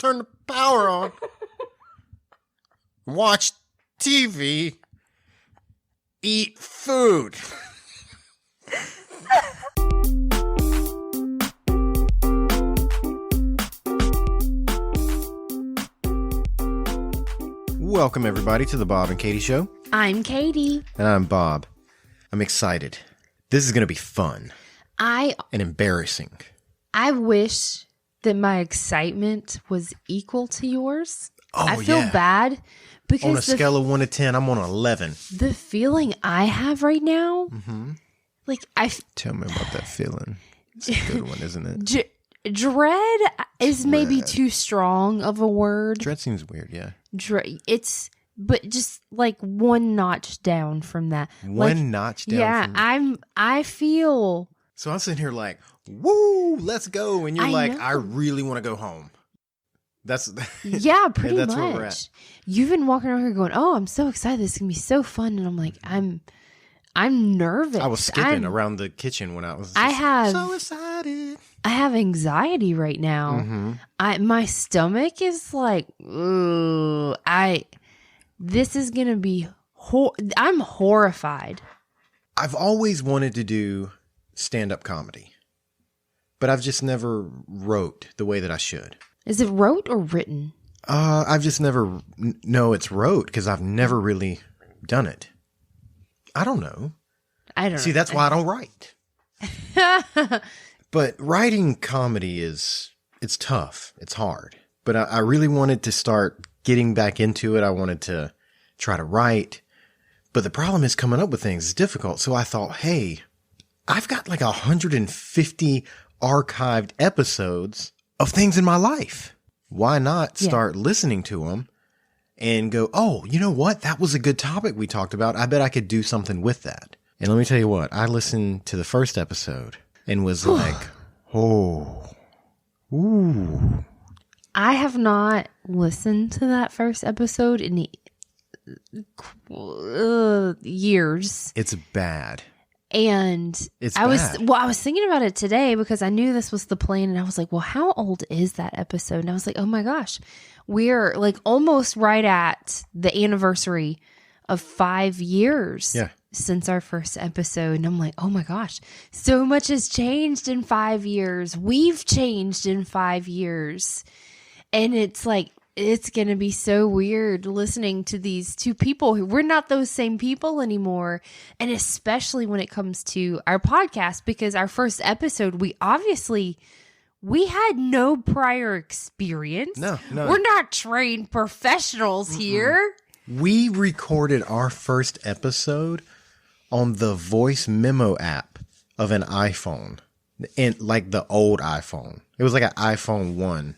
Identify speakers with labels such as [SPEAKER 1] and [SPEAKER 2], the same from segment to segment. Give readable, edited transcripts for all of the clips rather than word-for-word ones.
[SPEAKER 1] turn the power on, watch TV, eat food. Welcome, everybody, to the Bob and Katie Show.
[SPEAKER 2] I'm Katie.
[SPEAKER 1] And I'm Bob. I'm excited. This is going to be fun. And embarrassing.
[SPEAKER 2] I wish that my excitement was equal to yours.
[SPEAKER 1] Oh,
[SPEAKER 2] I feel bad because
[SPEAKER 1] on a scale of 1 to 10, I'm on 11.
[SPEAKER 2] The feeling I have right now,
[SPEAKER 1] Tell me about that feeling. It's a good one, isn't it?
[SPEAKER 2] Dread is maybe too strong of a word.
[SPEAKER 1] Dread seems weird, yeah.
[SPEAKER 2] But just like one notch down from that.
[SPEAKER 1] One notch down.
[SPEAKER 2] Yeah, I feel.
[SPEAKER 1] So I'm sitting here like, woo, let's go. And you're like,
[SPEAKER 2] know.
[SPEAKER 1] I really want to go home.
[SPEAKER 2] Yeah, pretty
[SPEAKER 1] that's
[SPEAKER 2] much.
[SPEAKER 1] Where we're at.
[SPEAKER 2] You've been walking around here going, oh, I'm so excited. This is going to be so fun. And I'm like, I'm nervous.
[SPEAKER 1] I was skipping around the kitchen when I was so excited.
[SPEAKER 2] I have anxiety right now.
[SPEAKER 1] Mm-hmm.
[SPEAKER 2] My stomach is like, ooh, this is going to be, I'm horrified.
[SPEAKER 1] I've always wanted to do stand-up comedy, but I've just never wrote the way that I should.
[SPEAKER 2] Is it wrote or written?
[SPEAKER 1] I've just never, no, it's wrote because I've never really done it. I don't know.
[SPEAKER 2] I don't know.
[SPEAKER 1] See, that's why I don't write. But writing comedy it's tough. It's hard. But I really wanted to start getting back into it. I wanted to try to write. But the problem is coming up with things is difficult. So I thought, hey, I've got like 150 archived episodes of things in my life. Why not start listening to them and go, oh, you know what? That was a good topic we talked about. I bet I could do something with that. And let me tell you what, I listened to the first episode and was like, oh, ooh.
[SPEAKER 2] I have not listened to that first episode in years.
[SPEAKER 1] It's bad.
[SPEAKER 2] And I was thinking about it today because I knew this was the plan, and I was like, well, how old is that episode? And I was like, oh my gosh, we're like almost right at the anniversary of 5 years since our first episode. And I'm like, oh my gosh, so much has changed in 5 years. We've changed in 5 years. And it's like, it's going to be so weird listening to these two people who we're not those same people anymore. And especially when it comes to our podcast, because our first episode, we had no prior experience.
[SPEAKER 1] No.
[SPEAKER 2] We're not trained professionals here.
[SPEAKER 1] We recorded our first episode on the voice memo app of an iPhone, and like the old iPhone. It was like an iPhone 1.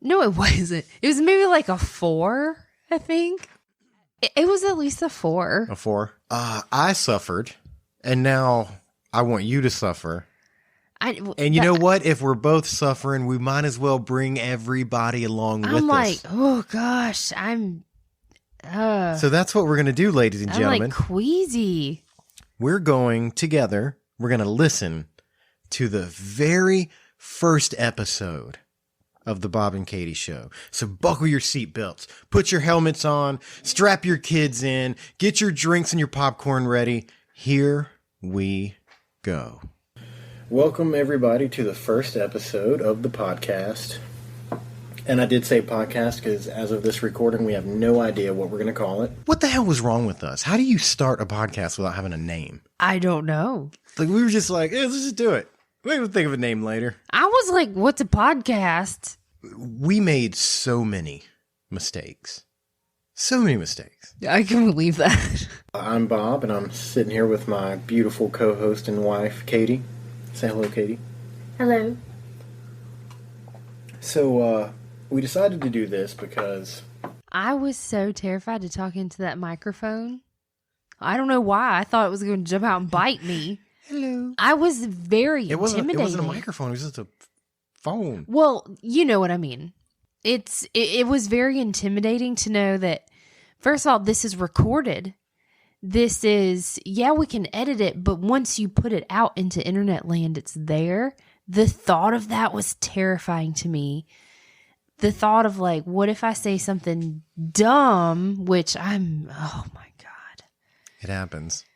[SPEAKER 2] No, it wasn't. It was maybe like a 4, I think. It was at least a 4.
[SPEAKER 1] A 4? I suffered, and now I want you to suffer. And you know what? If we're both suffering, we might as well bring everybody along with us.
[SPEAKER 2] I'm like, oh gosh,
[SPEAKER 1] So that's what we're going to do, ladies and gentlemen.
[SPEAKER 2] I'm like queasy.
[SPEAKER 1] We're going together. We're going to listen to the very first episode of the Bob and Katie Show. So buckle your seatbelts, put your helmets on, strap your kids in, get your drinks and your popcorn ready. Here we go. Welcome, everybody, to the first episode of the podcast. And I did say podcast because as of this recording, we have no idea what we're going to call it. What the hell was wrong with us? How do you start a podcast without having a name?
[SPEAKER 2] I don't know.
[SPEAKER 1] Like, we were just like, let's just do it. Maybe we'll think of a name later.
[SPEAKER 2] I was like, what's a podcast?
[SPEAKER 1] We made so many mistakes. So many mistakes.
[SPEAKER 2] I can believe that.
[SPEAKER 1] I'm Bob, and I'm sitting here with my beautiful co-host and wife, Katie. Say hello, Katie.
[SPEAKER 2] Hello.
[SPEAKER 1] So, we decided to do this because
[SPEAKER 2] I was so terrified to talk into that microphone. I don't know why. I thought it was going to jump out and bite me.
[SPEAKER 1] Hello.
[SPEAKER 2] I was very intimidated.
[SPEAKER 1] It wasn't a microphone. It was just a phone.
[SPEAKER 2] Well, you know what I mean. It was very intimidating to know that, first of all, this is recorded. This is, we can edit it, but once you put it out into internet land, it's there. The thought of that was terrifying to me. the thought of like, what if I say something dumb, which oh my God.
[SPEAKER 1] It happens.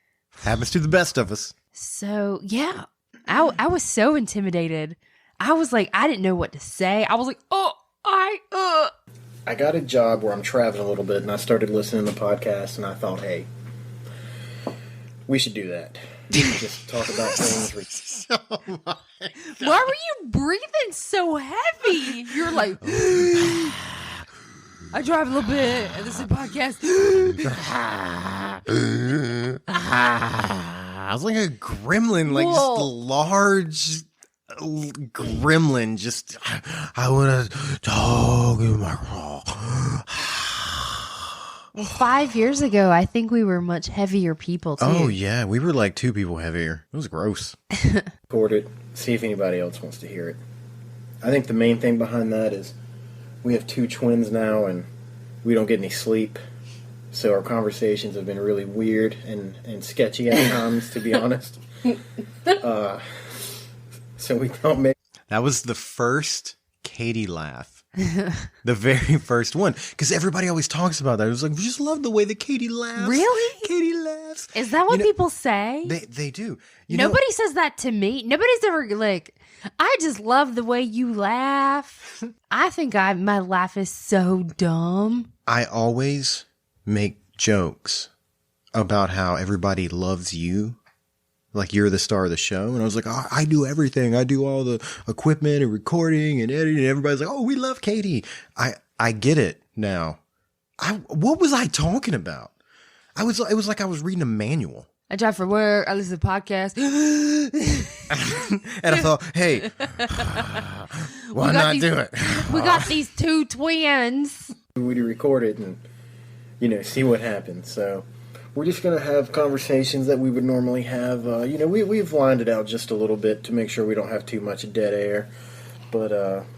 [SPEAKER 1] Happens to the best of us.
[SPEAKER 2] So, yeah, I was so intimidated. I was like, I didn't know what to say. I was like,
[SPEAKER 3] I got a job where I'm traveling a little bit, and I started listening to podcasts, and I thought, hey, we should do that. We should just talk about things.
[SPEAKER 1] Oh my
[SPEAKER 2] Why were you breathing so heavy? You're like, I drive a little bit, and this is a podcast.
[SPEAKER 1] I was like a gremlin, like just a large gremlin. Just, I want to talk in my crawl.
[SPEAKER 2] Well, 5 years ago, I think we were much heavier people, too.
[SPEAKER 1] Oh, yeah. We were like 2 people heavier. It was gross.
[SPEAKER 3] Record it, see if anybody else wants to hear it. I think the main thing behind that is we have 2 twins now, and we don't get any sleep. So our conversations have been really weird and sketchy at times, to be honest. So we don't make...
[SPEAKER 1] That was the first Katie laugh. The very first one. Because everybody always talks about that. It was like, we just love the way that Katie laughs.
[SPEAKER 2] Really?
[SPEAKER 1] Katie laughs.
[SPEAKER 2] Is that what people say?
[SPEAKER 1] They do.
[SPEAKER 2] Nobody says that to me. Nobody's ever like, I just love the way you laugh. I think my laugh is so dumb.
[SPEAKER 1] I always make jokes about how everybody loves you. Like you're the star of the show. And I was like, oh, I do everything. I do all the equipment and recording and editing. And everybody's like, oh, we love Katie. I get it now. What was I talking about? It was like I was reading a manual.
[SPEAKER 2] I drive for work. I listen to podcasts.
[SPEAKER 1] And I thought, hey, why not do it?
[SPEAKER 2] We got these 2 twins.
[SPEAKER 3] We record it and, see what happens. So we're just going to have conversations that we would normally have. We've lined it out just a little bit to make sure we don't have too much dead air. But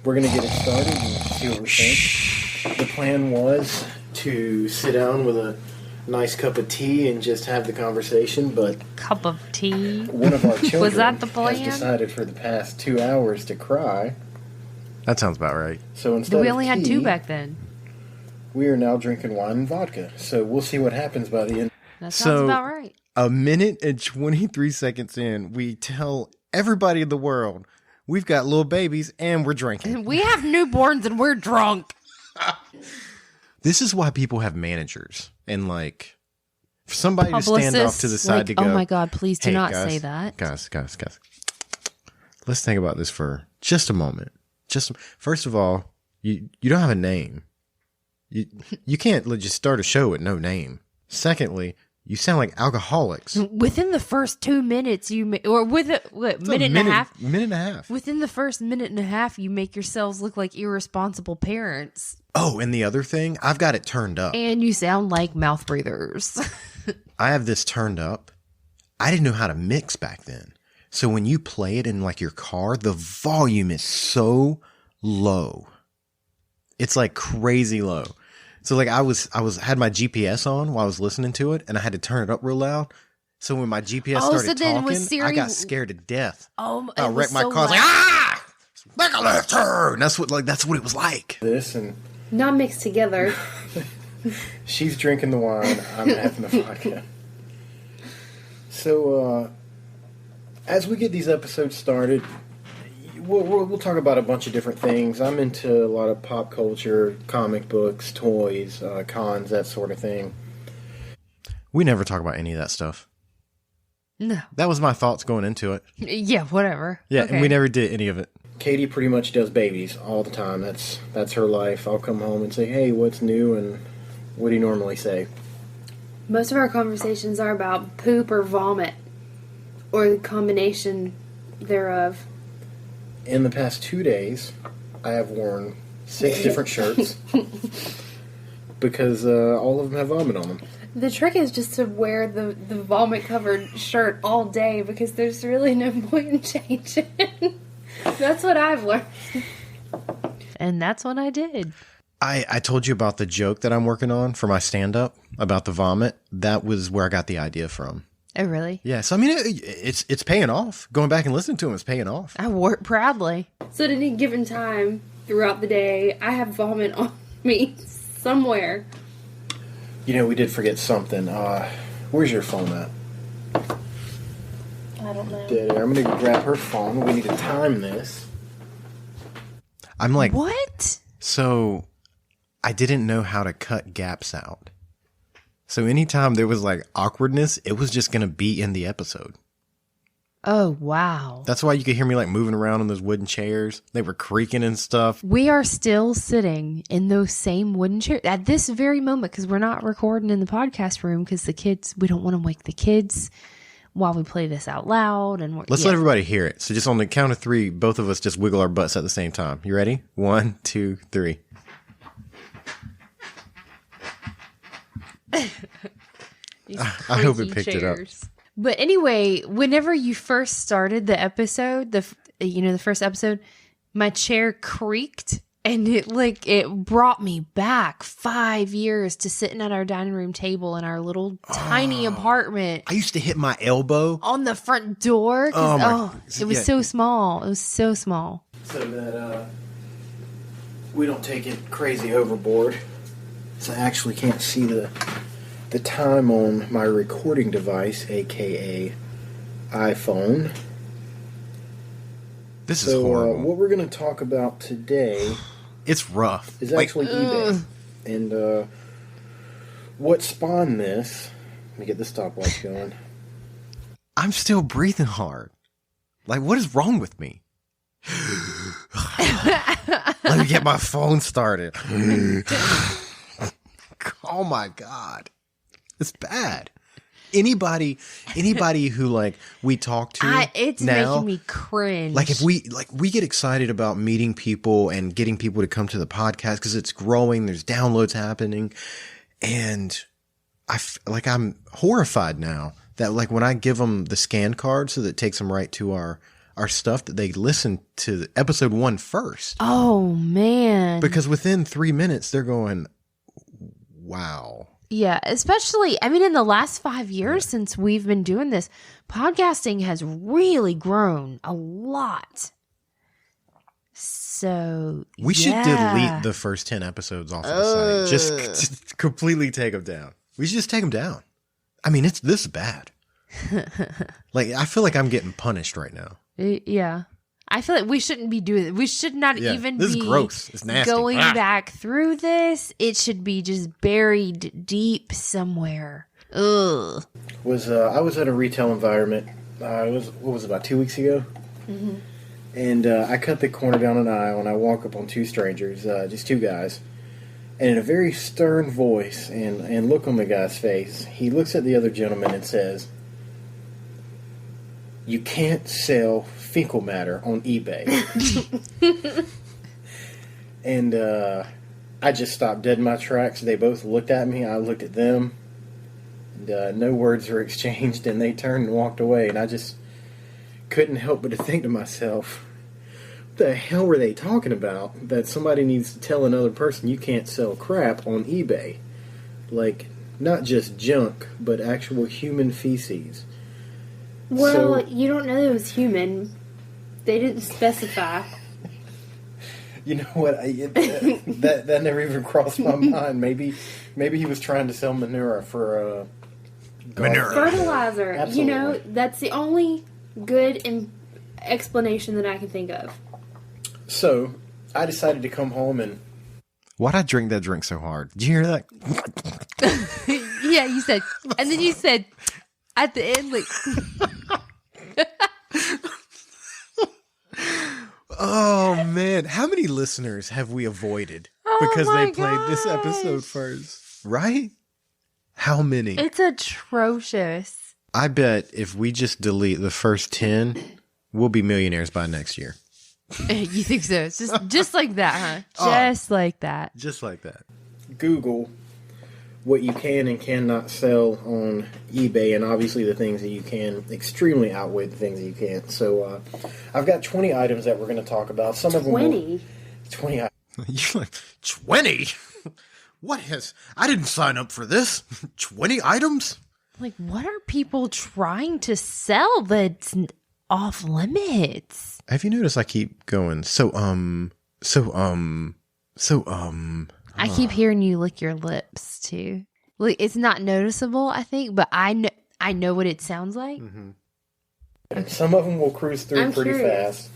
[SPEAKER 3] we're going to get it started and see what we think. The plan was to sit down with a nice cup of tea and just have the conversation, but...
[SPEAKER 2] Cup of tea?
[SPEAKER 3] One of our children
[SPEAKER 2] Was that the plan?
[SPEAKER 3] has decided for the past 2 hours to cry.
[SPEAKER 1] That sounds about right.
[SPEAKER 3] So instead
[SPEAKER 2] we only had 2 back then.
[SPEAKER 3] We are now drinking wine and vodka. So we'll see what happens by the end.
[SPEAKER 2] That sounds about right.
[SPEAKER 1] A minute and 23 seconds in, we tell everybody in the world we've got little babies and we're drinking.
[SPEAKER 2] We have newborns and we're drunk.
[SPEAKER 1] This is why people have managers and like for somebody to stand off to the side to go,
[SPEAKER 2] oh my God, please do not
[SPEAKER 1] guys,
[SPEAKER 2] say that.
[SPEAKER 1] Guys. Let's think about this for just a moment. First of all, you don't have a name. You can't just start a show with no name. Secondly, you sound like alcoholics.
[SPEAKER 2] Within the first 2 minutes, minute and a half?
[SPEAKER 1] Minute and a half.
[SPEAKER 2] Within the first minute and a half, you make yourselves look like irresponsible parents.
[SPEAKER 1] Oh, and the other thing, I've got it turned up.
[SPEAKER 2] And you sound like mouth breathers.
[SPEAKER 1] I have this turned up. I didn't know how to mix back then. So when you play it in like your car, the volume is so low. It's like crazy low. So like I had my GPS on while I was listening to it, and I had to turn it up real loud. So when my GPS started talking, I got scared to death.
[SPEAKER 2] Oh,
[SPEAKER 1] I wrecked my car. I was like, ah! Back a left turn. That's what it was like.
[SPEAKER 3] This and
[SPEAKER 2] not mixed together.
[SPEAKER 3] She's drinking the wine. I'm having the vodka. So as we get these episodes started, we'll talk about a bunch of different things. I'm into a lot of pop culture, comic books, toys, cons, that sort of thing.
[SPEAKER 1] We never talk about any of that stuff.
[SPEAKER 2] No.
[SPEAKER 1] That was my thoughts going into it.
[SPEAKER 2] Yeah, whatever.
[SPEAKER 1] Yeah,
[SPEAKER 2] okay.
[SPEAKER 1] And we never did any of it.
[SPEAKER 3] Katie pretty much does babies all the time. That's her life. I'll come home and say, hey, what's new? And what do you normally say?
[SPEAKER 4] Most of our conversations are about poop or vomit, or the combination thereof.
[SPEAKER 3] In the past 2 days, I have worn 6 different shirts because all of them have vomit on them.
[SPEAKER 4] The trick is just to wear the vomit-covered shirt all day because there's really no point in changing. That's what I've learned.
[SPEAKER 2] And that's what I did.
[SPEAKER 1] I told you about the joke that I'm working on for my stand-up about the vomit. That was where I got the idea from.
[SPEAKER 2] Oh, really?
[SPEAKER 1] Yeah, so I mean, it's paying off. Going back and listening to him is paying off.
[SPEAKER 2] I work proudly.
[SPEAKER 4] So at any given time, throughout the day. I have vomit on me somewhere.
[SPEAKER 3] You know, we did forget something. Where's your phone at?
[SPEAKER 4] I don't know.
[SPEAKER 3] Dead air. I'm going to go grab her phone. We need to time this.
[SPEAKER 1] I'm like,
[SPEAKER 2] what?
[SPEAKER 1] So I didn't know how to cut gaps out. So anytime there was like awkwardness, it was just going to be in the episode.
[SPEAKER 2] Oh, wow.
[SPEAKER 1] That's why you could hear me like moving around on those wooden chairs. They were creaking and stuff.
[SPEAKER 2] We are still sitting in those same wooden chairs at this very moment because we're not recording in the podcast room because the kids, we don't want to wake the kids while we play this out loud. And
[SPEAKER 1] let's let everybody hear it. So just on the count of 3, both of us just wiggle our butts at the same time. You ready? 1, 2, 3. I hope it picked it up.
[SPEAKER 2] But anyway, whenever you first started the episode, the first episode, my chair creaked and it brought me back 5 years to sitting at our dining room table in our little tiny apartment.
[SPEAKER 1] I used to hit my elbow
[SPEAKER 2] on the front door. It was so small. It was so small.
[SPEAKER 3] So that we don't take it crazy overboard. So I actually can't see the time on my recording device, aka iPhone.
[SPEAKER 1] This is horrible.
[SPEAKER 3] What we're going to talk about today
[SPEAKER 1] it's rough.
[SPEAKER 3] Is actually eBay. And what spawned this, let me get the stopwatch going.
[SPEAKER 1] I'm still breathing hard. Like, what is wrong with me? Let me get my phone started. Oh my God. It's bad. Anybody who like we talk to
[SPEAKER 2] it's
[SPEAKER 1] now,
[SPEAKER 2] making me cringe.
[SPEAKER 1] Like if we get excited about meeting people and getting people to come to the podcast because it's growing, there's downloads happening, and I'm horrified now that like when I give them the scan card so that it takes them right to our stuff, that they listen to episode 1 first.
[SPEAKER 2] Oh man!
[SPEAKER 1] Because within 3 minutes they're going, wow.
[SPEAKER 2] Yeah, especially, I mean, in the last 5 years since we've been doing this, podcasting has really grown a lot. So,
[SPEAKER 1] we should delete the first 10 episodes off of the site. Just completely take them down. We should just take them down. I mean, this is bad. Like, I feel like I'm getting punished right now.
[SPEAKER 2] Yeah. I feel like we shouldn't be doing it. We should not even
[SPEAKER 1] this
[SPEAKER 2] be
[SPEAKER 1] is gross. It's nasty.
[SPEAKER 2] Going back through this. It should be just buried deep somewhere. Ugh.
[SPEAKER 3] I was at a retail environment. What was it, about 2 weeks ago? Mm-hmm. And I cut the corner down an aisle, and I walk up on 2 strangers, just 2 guys. And in a very stern voice and look on the guy's face, he looks at the other gentleman and says, "You can't sell fecal matter on eBay." And I just stopped dead in my tracks. They both looked at me. I looked at them. And, no words were exchanged, and they turned and walked away. And I just couldn't help but to think to myself, what the hell were they talking about? That somebody needs to tell another person you can't sell crap on eBay. Like, not just junk, but actual human feces.
[SPEAKER 4] Well, you don't know it was human. They didn't specify.
[SPEAKER 3] You know what? That never even crossed my mind. Maybe he was trying to sell manure for
[SPEAKER 1] manure
[SPEAKER 4] fertilizer.
[SPEAKER 3] Absolutely.
[SPEAKER 4] You know, that's the only good explanation that I can think of.
[SPEAKER 3] So I decided to come home and.
[SPEAKER 1] Why'd I drink that drink so hard? Did you hear that?
[SPEAKER 2] Yeah, you said, and then you said at the end, like.
[SPEAKER 1] Oh man, how many listeners have we avoided because they played this episode first? Right? How many?
[SPEAKER 2] It's atrocious.
[SPEAKER 1] I bet if we just delete the first 10, we'll be millionaires by next year.
[SPEAKER 2] You think so? It's just like that, huh? Just like that.
[SPEAKER 1] Just like that.
[SPEAKER 3] Google what you can and cannot sell on eBay, and obviously the things that you can extremely outweigh the things that you can't. So I've got 20 items that we're going to talk about. Some of them
[SPEAKER 4] 20?
[SPEAKER 3] 20 items.
[SPEAKER 1] You're like, 20? What has... I didn't sign up for this. 20 items?
[SPEAKER 2] Like, what are people trying to sell that's off limits?
[SPEAKER 1] Have you noticed I keep going, so,
[SPEAKER 2] I keep hearing you lick your lips too. Like, it's not noticeable, I think, but I know what it sounds like.
[SPEAKER 3] Mm-hmm. Some of them will cruise through pretty fast.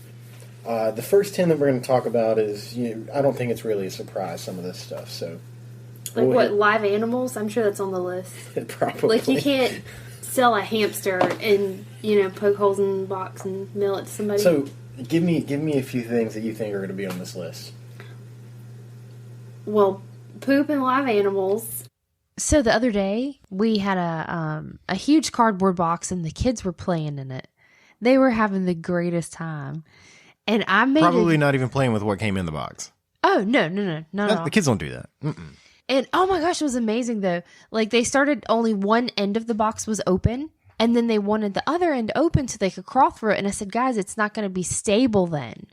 [SPEAKER 3] The first 10 that we're going to talk about is, I don't think it's really a surprise, some of this stuff. So,
[SPEAKER 4] like live animals? I'm sure that's on the list.
[SPEAKER 3] Probably.
[SPEAKER 4] Like, you can't sell a hamster and, poke holes in the box and mail it to somebody.
[SPEAKER 3] So, give me a few things that you think are going to be on this list.
[SPEAKER 4] Well, poop and live animals.
[SPEAKER 2] So the other day, we had a huge cardboard box and the kids were playing in it. They were having the greatest time. And I made
[SPEAKER 1] probably not even playing with what came in the box.
[SPEAKER 2] Oh, no, not at all.
[SPEAKER 1] The kids don't do that. Mm-mm.
[SPEAKER 2] And oh my gosh, it was amazing though. Like, they started, only one end of the box was open, and then they wanted the other end open so they could crawl through it. And I said, guys, it's not going to be stable then.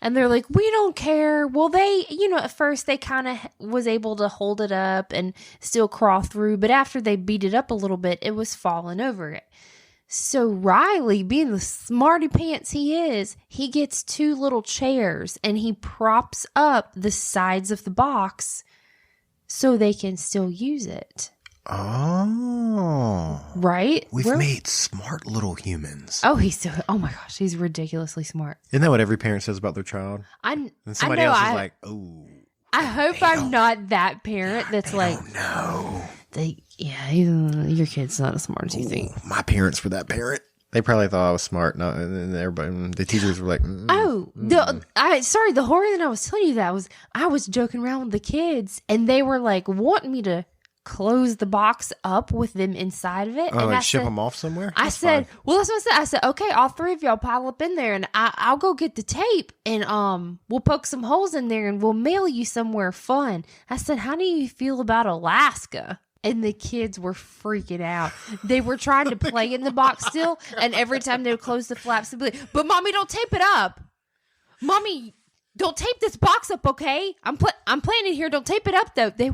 [SPEAKER 2] And they're like, we don't care. Well, they, at first they kind of was able to hold it up and still crawl through. But after they beat it up a little bit, it was falling over it. So Riley, being the smarty pants he is, he gets 2 little chairs and he props up the sides of the box so they can still use it.
[SPEAKER 1] Oh.
[SPEAKER 2] Right?
[SPEAKER 1] We've made smart little humans.
[SPEAKER 2] Oh, oh my gosh, he's ridiculously smart.
[SPEAKER 1] Isn't that what every parent says about their child?
[SPEAKER 2] And
[SPEAKER 1] somebody else is like, oh.
[SPEAKER 2] I hope I'm not that parent that's like,
[SPEAKER 1] no.
[SPEAKER 2] Your kid's not as smart as you think.
[SPEAKER 1] My parents were that parent. They probably thought I was smart. And everybody, the teachers were like,
[SPEAKER 2] sorry, the horror that I was telling you that was, I was joking around with the kids and they were like wanting me to close the box up with them inside of it.
[SPEAKER 1] Oh, and ship them off somewhere?
[SPEAKER 2] That's what I said. I said, okay, all 3 of y'all pile up in there and I'll go get the tape and we'll poke some holes in there and we'll mail you somewhere fun. I said, how do you feel about Alaska? And the kids were freaking out. They were trying to play in the box still, and every time they would close the flaps, they'd be like, but Mommy, don't tape it up. Mommy, don't tape this box up, okay? I'm playing in here. Don't tape it up, though. They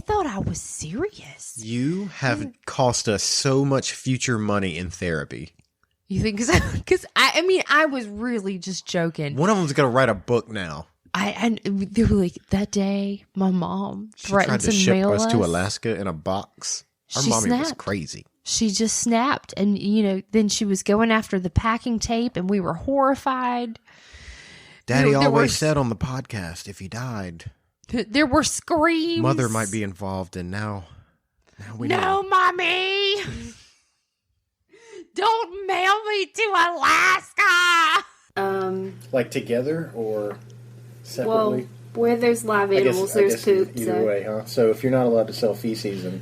[SPEAKER 2] thought I was serious.
[SPEAKER 1] You have cost us so much future money in therapy.
[SPEAKER 2] You think? Because I was really just joking.
[SPEAKER 1] One of them's going to write a book now.
[SPEAKER 2] And they were like, that day, my mom threatened to
[SPEAKER 1] ship
[SPEAKER 2] mail
[SPEAKER 1] us to Alaska in a box. Our mommy was crazy.
[SPEAKER 2] She just snapped, and then she was going after the packing tape, and we were horrified.
[SPEAKER 1] Daddy always said on the podcast, if he died,
[SPEAKER 2] there were screams.
[SPEAKER 1] Mother might be involved, and now we know.
[SPEAKER 2] No, Mommy, don't mail me to Alaska.
[SPEAKER 3] Like together or separately?
[SPEAKER 4] Well, where there's live animals, there's poop.
[SPEAKER 3] Either way, huh? So if you're not allowed to sell feces, and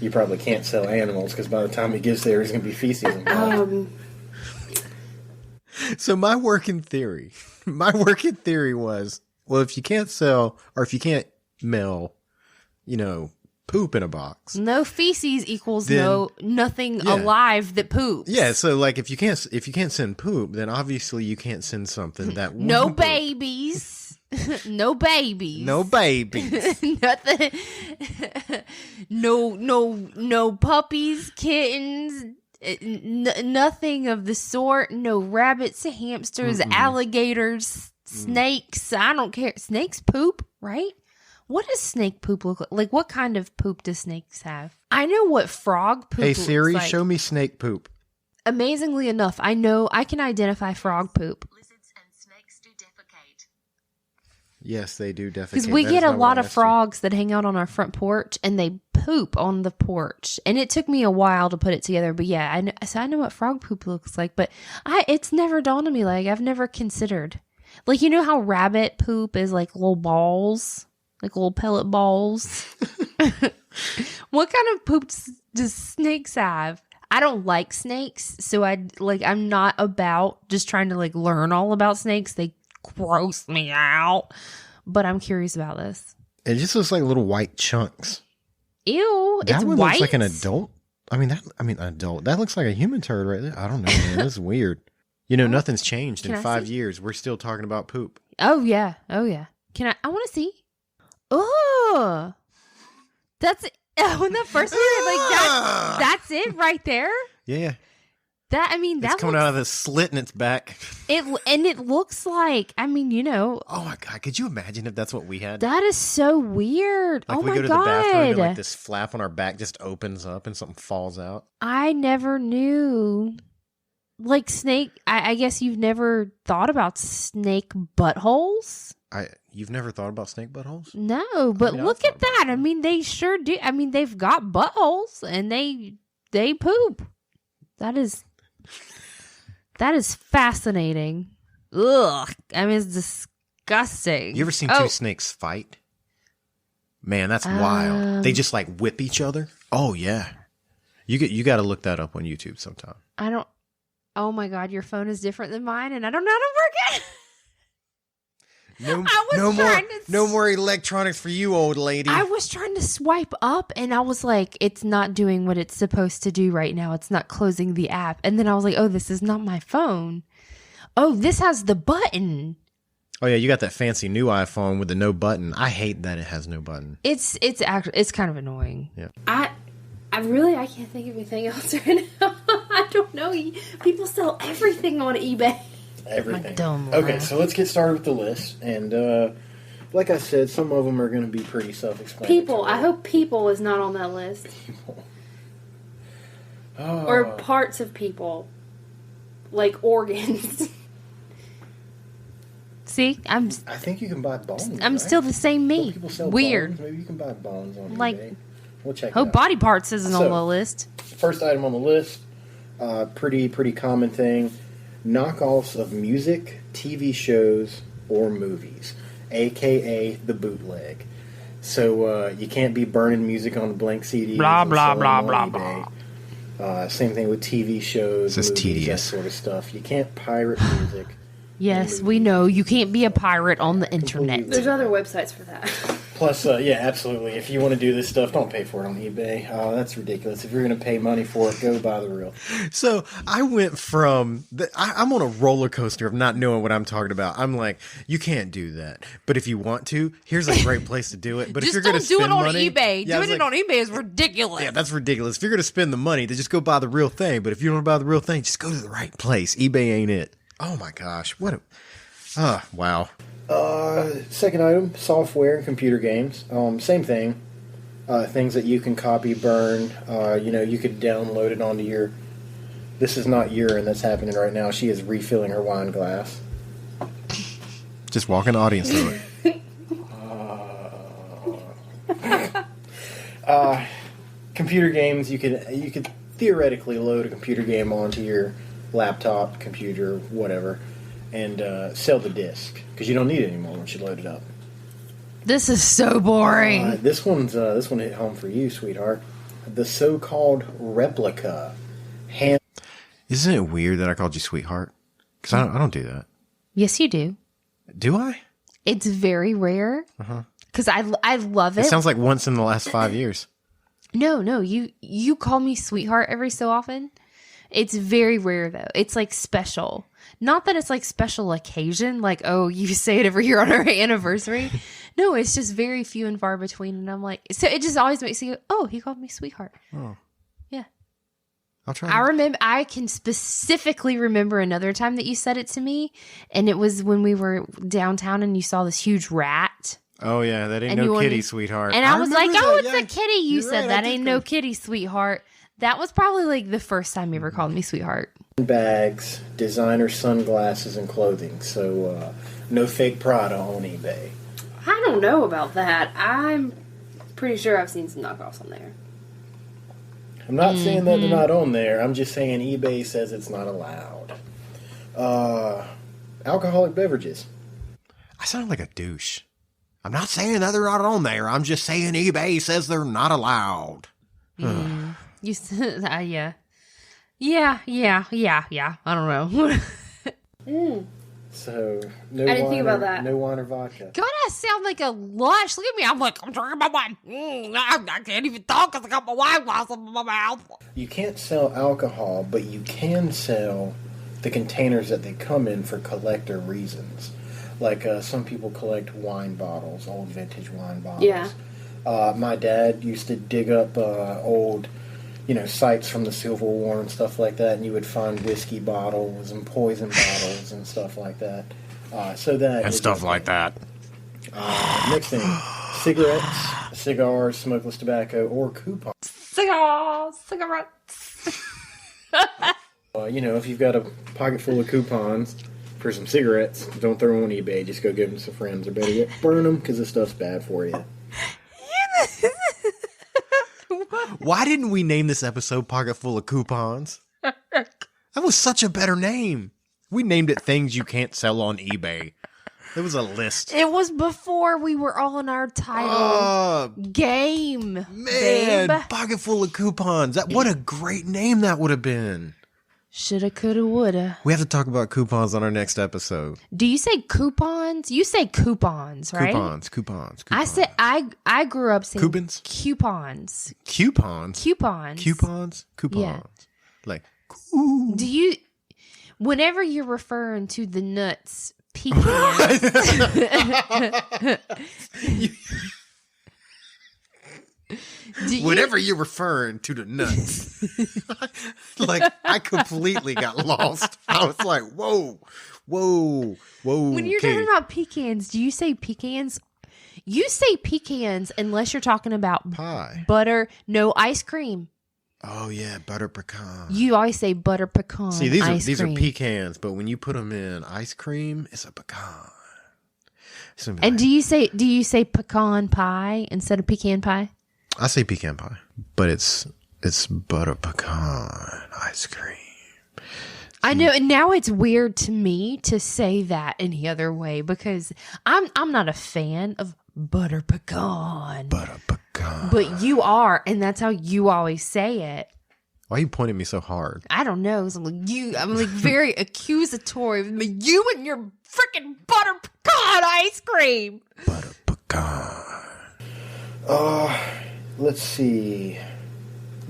[SPEAKER 3] you probably can't sell animals because by the time he gets there, there's going to be feces involved.
[SPEAKER 1] So my working theory was, well, if you can't sell or if you can't mail, poop in a box.
[SPEAKER 2] No feces equals nothing alive that poops.
[SPEAKER 1] Yeah, so like if you can't send poop, then obviously you can't send something that
[SPEAKER 2] no babies. No babies.
[SPEAKER 1] No babies.
[SPEAKER 2] Nothing. No puppies, kittens, nothing of the sort. No rabbits, hamsters, alligators, snakes. I don't care. Snakes poop, right? What does snake poop look like? Like, what kind of poop do snakes have? I know what frog poop looks like.
[SPEAKER 1] Hey, Siri, show me snake poop.
[SPEAKER 2] Amazingly enough, I know I can identify frog poop.
[SPEAKER 5] Lizards and snakes do defecate.
[SPEAKER 1] Yes, they do defecate.
[SPEAKER 2] Because we get a lot of frogs that hang out on our front porch, and they poop on the porch. And it took me a while to put it together. But yeah, I know what frog poop looks like. But it's never dawned on me. Like, I've never considered. Like, you know how rabbit poop is like little balls? Like little pellet balls. What kind of poop does snakes have? I don't like snakes, so I'm not about just trying to like learn all about snakes. They gross me out. But I'm curious about this.
[SPEAKER 1] It just looks like little white chunks.
[SPEAKER 2] Ew,
[SPEAKER 1] that
[SPEAKER 2] it's
[SPEAKER 1] one
[SPEAKER 2] white.
[SPEAKER 1] Looks like an adult. Adult. That looks like a human turd right there. I don't know, man. This is weird. Nothing's changed in 5 years. We're still talking about poop.
[SPEAKER 2] Oh yeah. Can I want to see. Oh, that's when the first one, like that's it right there.
[SPEAKER 1] Yeah. It's coming out of the slit in its back.
[SPEAKER 2] It looks like,
[SPEAKER 1] Oh my God, could you imagine if that's what we had?
[SPEAKER 2] that is so weird.
[SPEAKER 1] Like
[SPEAKER 2] Oh
[SPEAKER 1] we
[SPEAKER 2] my
[SPEAKER 1] go to the bathroom and
[SPEAKER 2] God.
[SPEAKER 1] like this flap on our back just opens up and something falls out.
[SPEAKER 2] I never knew. Like snake, I guess you've never thought about snake buttholes?
[SPEAKER 1] You've never thought about snake buttholes?
[SPEAKER 2] No, but
[SPEAKER 1] I've
[SPEAKER 2] look
[SPEAKER 1] thought
[SPEAKER 2] at that. I mean, they sure do. I mean, they've got buttholes and they poop. That is fascinating. Ugh. I mean, it's disgusting.
[SPEAKER 1] You ever seen two snakes fight? Man, that's wild. They just like whip each other. Oh yeah. You got to look that up on YouTube sometime.
[SPEAKER 2] I don't. Oh my God, your phone is different than mine, and I don't know how to work it.
[SPEAKER 1] No more electronics for you, old lady.
[SPEAKER 2] I was trying to swipe up, and I was like, it's not doing what it's supposed to do right now. It's not closing the app. And then I was like, oh, this is not my phone. Oh, this has the button.
[SPEAKER 1] Oh yeah, you got that fancy new iPhone with the no button. I hate that it has no button.
[SPEAKER 2] It's kind of annoying.
[SPEAKER 1] Yeah.
[SPEAKER 4] I can't think of anything else right now. I don't know. People sell everything on eBay.
[SPEAKER 3] Everything.
[SPEAKER 2] Dumb
[SPEAKER 3] Okay,
[SPEAKER 2] laugh.
[SPEAKER 3] so let's get started with the list. And like I said, some of them are going to be pretty self-explanatory.
[SPEAKER 4] People. I hope people is not on that list. Or parts of people. Like organs.
[SPEAKER 2] See,
[SPEAKER 3] I think you can buy bones.
[SPEAKER 2] I'm
[SPEAKER 3] right?
[SPEAKER 2] still the same
[SPEAKER 3] Don't
[SPEAKER 2] me.
[SPEAKER 3] people sell
[SPEAKER 2] Weird.
[SPEAKER 3] bones? Maybe you can buy bones on
[SPEAKER 2] Like-
[SPEAKER 3] eBay. We'll check it
[SPEAKER 2] Oh,
[SPEAKER 3] out.
[SPEAKER 2] body parts isn't on
[SPEAKER 3] So-
[SPEAKER 2] the list.
[SPEAKER 3] First item on the list, pretty common thing, knockoffs of music, TV shows, or movies, aka the bootleg. So you can't be burning music on the blank CDs.
[SPEAKER 2] Blah,
[SPEAKER 3] and
[SPEAKER 2] blah,
[SPEAKER 3] selling
[SPEAKER 2] blah,
[SPEAKER 3] them
[SPEAKER 2] blah,
[SPEAKER 3] on eBay. Same thing with TV shows,
[SPEAKER 1] This is
[SPEAKER 3] movies,
[SPEAKER 1] tedious.
[SPEAKER 3] that sort of stuff. You can't pirate music.
[SPEAKER 2] Yes, we know you can't be a pirate on the internet.
[SPEAKER 4] There's other websites for that.
[SPEAKER 3] Plus, yeah, absolutely. If you want to do this stuff, don't pay for it on eBay. That's ridiculous. If you're going to pay money for it, go buy the real.
[SPEAKER 1] So I went from I'm on a roller coaster of not knowing what I'm talking about. I'm like, you can't do that, but if you want to, here's a great place to do it. But if
[SPEAKER 2] Just
[SPEAKER 1] you're going
[SPEAKER 2] don't
[SPEAKER 1] to
[SPEAKER 2] do
[SPEAKER 1] spend
[SPEAKER 2] it on
[SPEAKER 1] money,
[SPEAKER 2] eBay.
[SPEAKER 1] Yeah, I was
[SPEAKER 2] Doing it
[SPEAKER 1] like,
[SPEAKER 2] on eBay is ridiculous.
[SPEAKER 1] yeah, that's ridiculous. If you're going to spend the money, then just go buy the real thing. But if you don't want to buy the real thing, just go to the right place. eBay ain't it. Oh my gosh, wow.
[SPEAKER 3] Second item, software and computer games. Same thing. Things that you can copy, burn. You could download it onto your... This is not urine that's happening right now. She is refilling her wine glass.
[SPEAKER 1] Just walk in the audience through it.
[SPEAKER 3] Computer games, you could theoretically load a computer game onto your laptop, computer, whatever, and sell the disc because you don't need it anymore once you load it up.
[SPEAKER 2] This is so boring.
[SPEAKER 3] This one hit home for you, sweetheart. The so-called replica
[SPEAKER 1] Isn't it weird that I called you sweetheart? Because I don't do that.
[SPEAKER 2] Yes, you do.
[SPEAKER 1] Do I?
[SPEAKER 2] It's very rare. Because I love it.
[SPEAKER 1] It sounds like once in the last 5 years.
[SPEAKER 2] No, you call me sweetheart every so often. It's very rare though. It's like special. Not that it's like special occasion, like, oh, you say it every year on our anniversary. No, it's just very few and far between. And I'm like, so it just always makes you go, oh, he called me sweetheart.
[SPEAKER 1] Oh.
[SPEAKER 2] Yeah.
[SPEAKER 1] I'll try.
[SPEAKER 2] I can specifically remember another time that you said it to me. And it was when we were downtown and you saw this huge rat.
[SPEAKER 1] Oh yeah, that ain't
[SPEAKER 2] And you
[SPEAKER 1] no
[SPEAKER 2] wanted-
[SPEAKER 1] kitty, sweetheart.
[SPEAKER 2] And I was like,
[SPEAKER 1] remember
[SPEAKER 2] oh,
[SPEAKER 1] that,
[SPEAKER 2] it's a kitty. You
[SPEAKER 1] You're
[SPEAKER 2] said
[SPEAKER 1] right,
[SPEAKER 2] that
[SPEAKER 1] I
[SPEAKER 2] ain't
[SPEAKER 1] did
[SPEAKER 2] no
[SPEAKER 1] go-
[SPEAKER 2] kitty, sweetheart. That was probably like the first time you ever called me sweetheart.
[SPEAKER 3] bags, designer sunglasses, and clothing. So no fake Prada on eBay.
[SPEAKER 4] I don't know about that. I'm pretty sure I've seen some knockoffs on there.
[SPEAKER 3] I'm not saying that they're not on there. I'm just saying eBay says it's not allowed. Alcoholic beverages.
[SPEAKER 1] I sound like a douche. I'm not saying that they're not on there. I'm just saying eBay says they're not allowed.
[SPEAKER 2] You said, yeah. I don't know.
[SPEAKER 3] So no
[SPEAKER 4] I didn't
[SPEAKER 3] wine
[SPEAKER 4] think about
[SPEAKER 3] or,
[SPEAKER 4] that.
[SPEAKER 3] No wine or vodka.
[SPEAKER 2] God, I sound like a lush. Look at me. I'm like, I'm drinking my wine. I can't even talk because I got my wine glass in my mouth.
[SPEAKER 3] You can't sell alcohol, but you can sell the containers that they come in for collector reasons. Like some people collect wine bottles, old vintage wine bottles.
[SPEAKER 4] Yeah.
[SPEAKER 3] My dad used to dig up old sites from the Civil War and stuff like that, and you would find whiskey bottles and poison bottles and stuff like that.
[SPEAKER 1] Stuff like that.
[SPEAKER 3] Next thing, cigarettes, cigars, smokeless tobacco, or coupons.
[SPEAKER 2] Cigarettes.
[SPEAKER 3] If you've got a pocket full of coupons for some cigarettes, don't throw them on eBay. Just go give them to some friends, or better yet, burn them because this stuff's bad for you.
[SPEAKER 1] Why didn't we name this episode Pocket Full of Coupons? That was such a better name. We named it Things You Can't Sell on eBay. There was a list.
[SPEAKER 2] It was before we were all in our title game.
[SPEAKER 1] Man,
[SPEAKER 2] babe.
[SPEAKER 1] Pocket Full of Coupons. What a great name that would have been.
[SPEAKER 2] Shoulda, coulda, woulda.
[SPEAKER 1] We have to talk about coupons on our next episode.
[SPEAKER 2] Do you say coupons? You say coupons, right?
[SPEAKER 1] Coupons.
[SPEAKER 2] I said I grew up saying
[SPEAKER 1] Coupons?
[SPEAKER 2] Coupons.
[SPEAKER 1] Coupons?
[SPEAKER 2] Yeah.
[SPEAKER 1] Like,
[SPEAKER 2] do you, whenever you're referring to the nuts, pecans,
[SPEAKER 1] whenever you're referring to the nuts, like, I completely got lost. I was like, whoa.
[SPEAKER 2] When you're talking about pecans, do you say pecans? You say pecans unless you're talking about
[SPEAKER 1] pie,
[SPEAKER 2] butter, no ice cream.
[SPEAKER 1] Oh yeah, butter pecan.
[SPEAKER 2] You always say butter pecan.
[SPEAKER 1] See, these are pecans, but when you put them in ice cream, it's a pecan.
[SPEAKER 2] And do you say pecan pie instead of pecan pie?
[SPEAKER 1] I say pecan pie, but it's butter pecan ice cream.
[SPEAKER 2] I know, and now it's weird to me to say that any other way because I'm not a fan of butter pecan.
[SPEAKER 1] Butter pecan.
[SPEAKER 2] But you are, and that's how you always say it.
[SPEAKER 1] Why are you pointing at me so hard?
[SPEAKER 2] I don't know. I'm like very accusatory. You and your freaking butter pecan ice cream.
[SPEAKER 1] Butter pecan.
[SPEAKER 3] Let's see.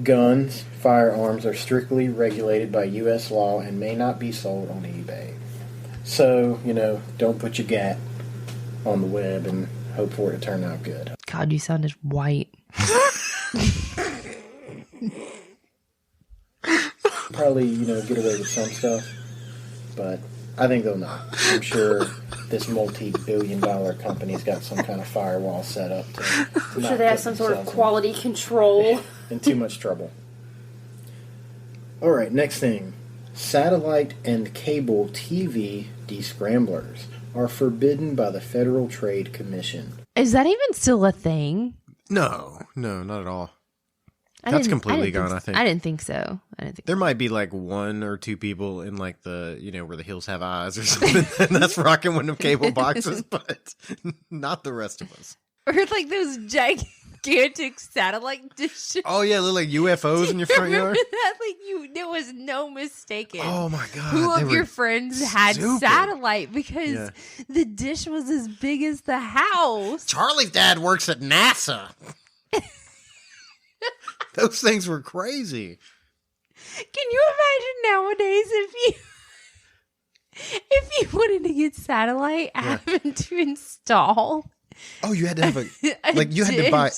[SPEAKER 3] Guns, firearms are strictly regulated by U.S. law and may not be sold on eBay. So, don't put your gat on the web and hope for it to turn out good.
[SPEAKER 2] God, you sounded white.
[SPEAKER 3] Probably, get away with some stuff, but I think they'll not. I'm sure this multi-billion-dollar company's got some kind of firewall set up to
[SPEAKER 4] I'm sure they have some sort of quality control.
[SPEAKER 3] In too much trouble. All right, next thing. Satellite and cable TV descramblers are forbidden by the Federal Trade Commission.
[SPEAKER 2] Is that even still a thing?
[SPEAKER 1] No, not at all. That's completely gone, I think.
[SPEAKER 2] I didn't think so.
[SPEAKER 1] There might be like one or two people in like the, where the hills have eyes or something, and that's rocking one of the cable boxes, but not the rest of us.
[SPEAKER 2] Or like those gigantic satellite dishes.
[SPEAKER 1] Oh yeah, look like UFOs in your front yard.
[SPEAKER 2] That? There was no mistaking.
[SPEAKER 1] Oh my god!
[SPEAKER 2] Who of your friends had satellite because the dish was as big as the house?
[SPEAKER 1] Charlie's dad works at NASA. Those things were crazy.
[SPEAKER 2] Can you imagine nowadays if you wanted to get satellite having to install?
[SPEAKER 1] Oh, you had to have you had to buy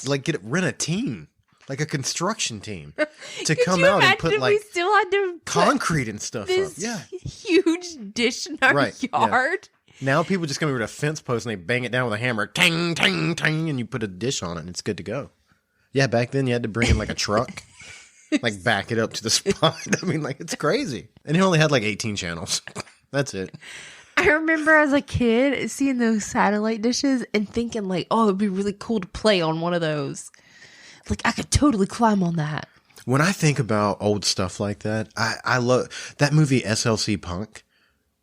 [SPEAKER 1] rent a team, like a construction team, to come out and put
[SPEAKER 2] we still had to
[SPEAKER 1] concrete and stuff up. Yeah,
[SPEAKER 2] huge dish in our yard.
[SPEAKER 1] Yeah. Now people just come over to a fence post and they bang it down with a hammer, ting, ting, ting, and you put a dish on it and it's good to go. Yeah, back then you had to bring in like a truck, like back it up to the spot. I mean, it's crazy. And it only had like 18 channels. That's it.
[SPEAKER 2] I remember as a kid seeing those satellite dishes and thinking it'd be really cool to play on one of those. I could totally climb on that.
[SPEAKER 1] When I think about old stuff like that, I love that movie SLC Punk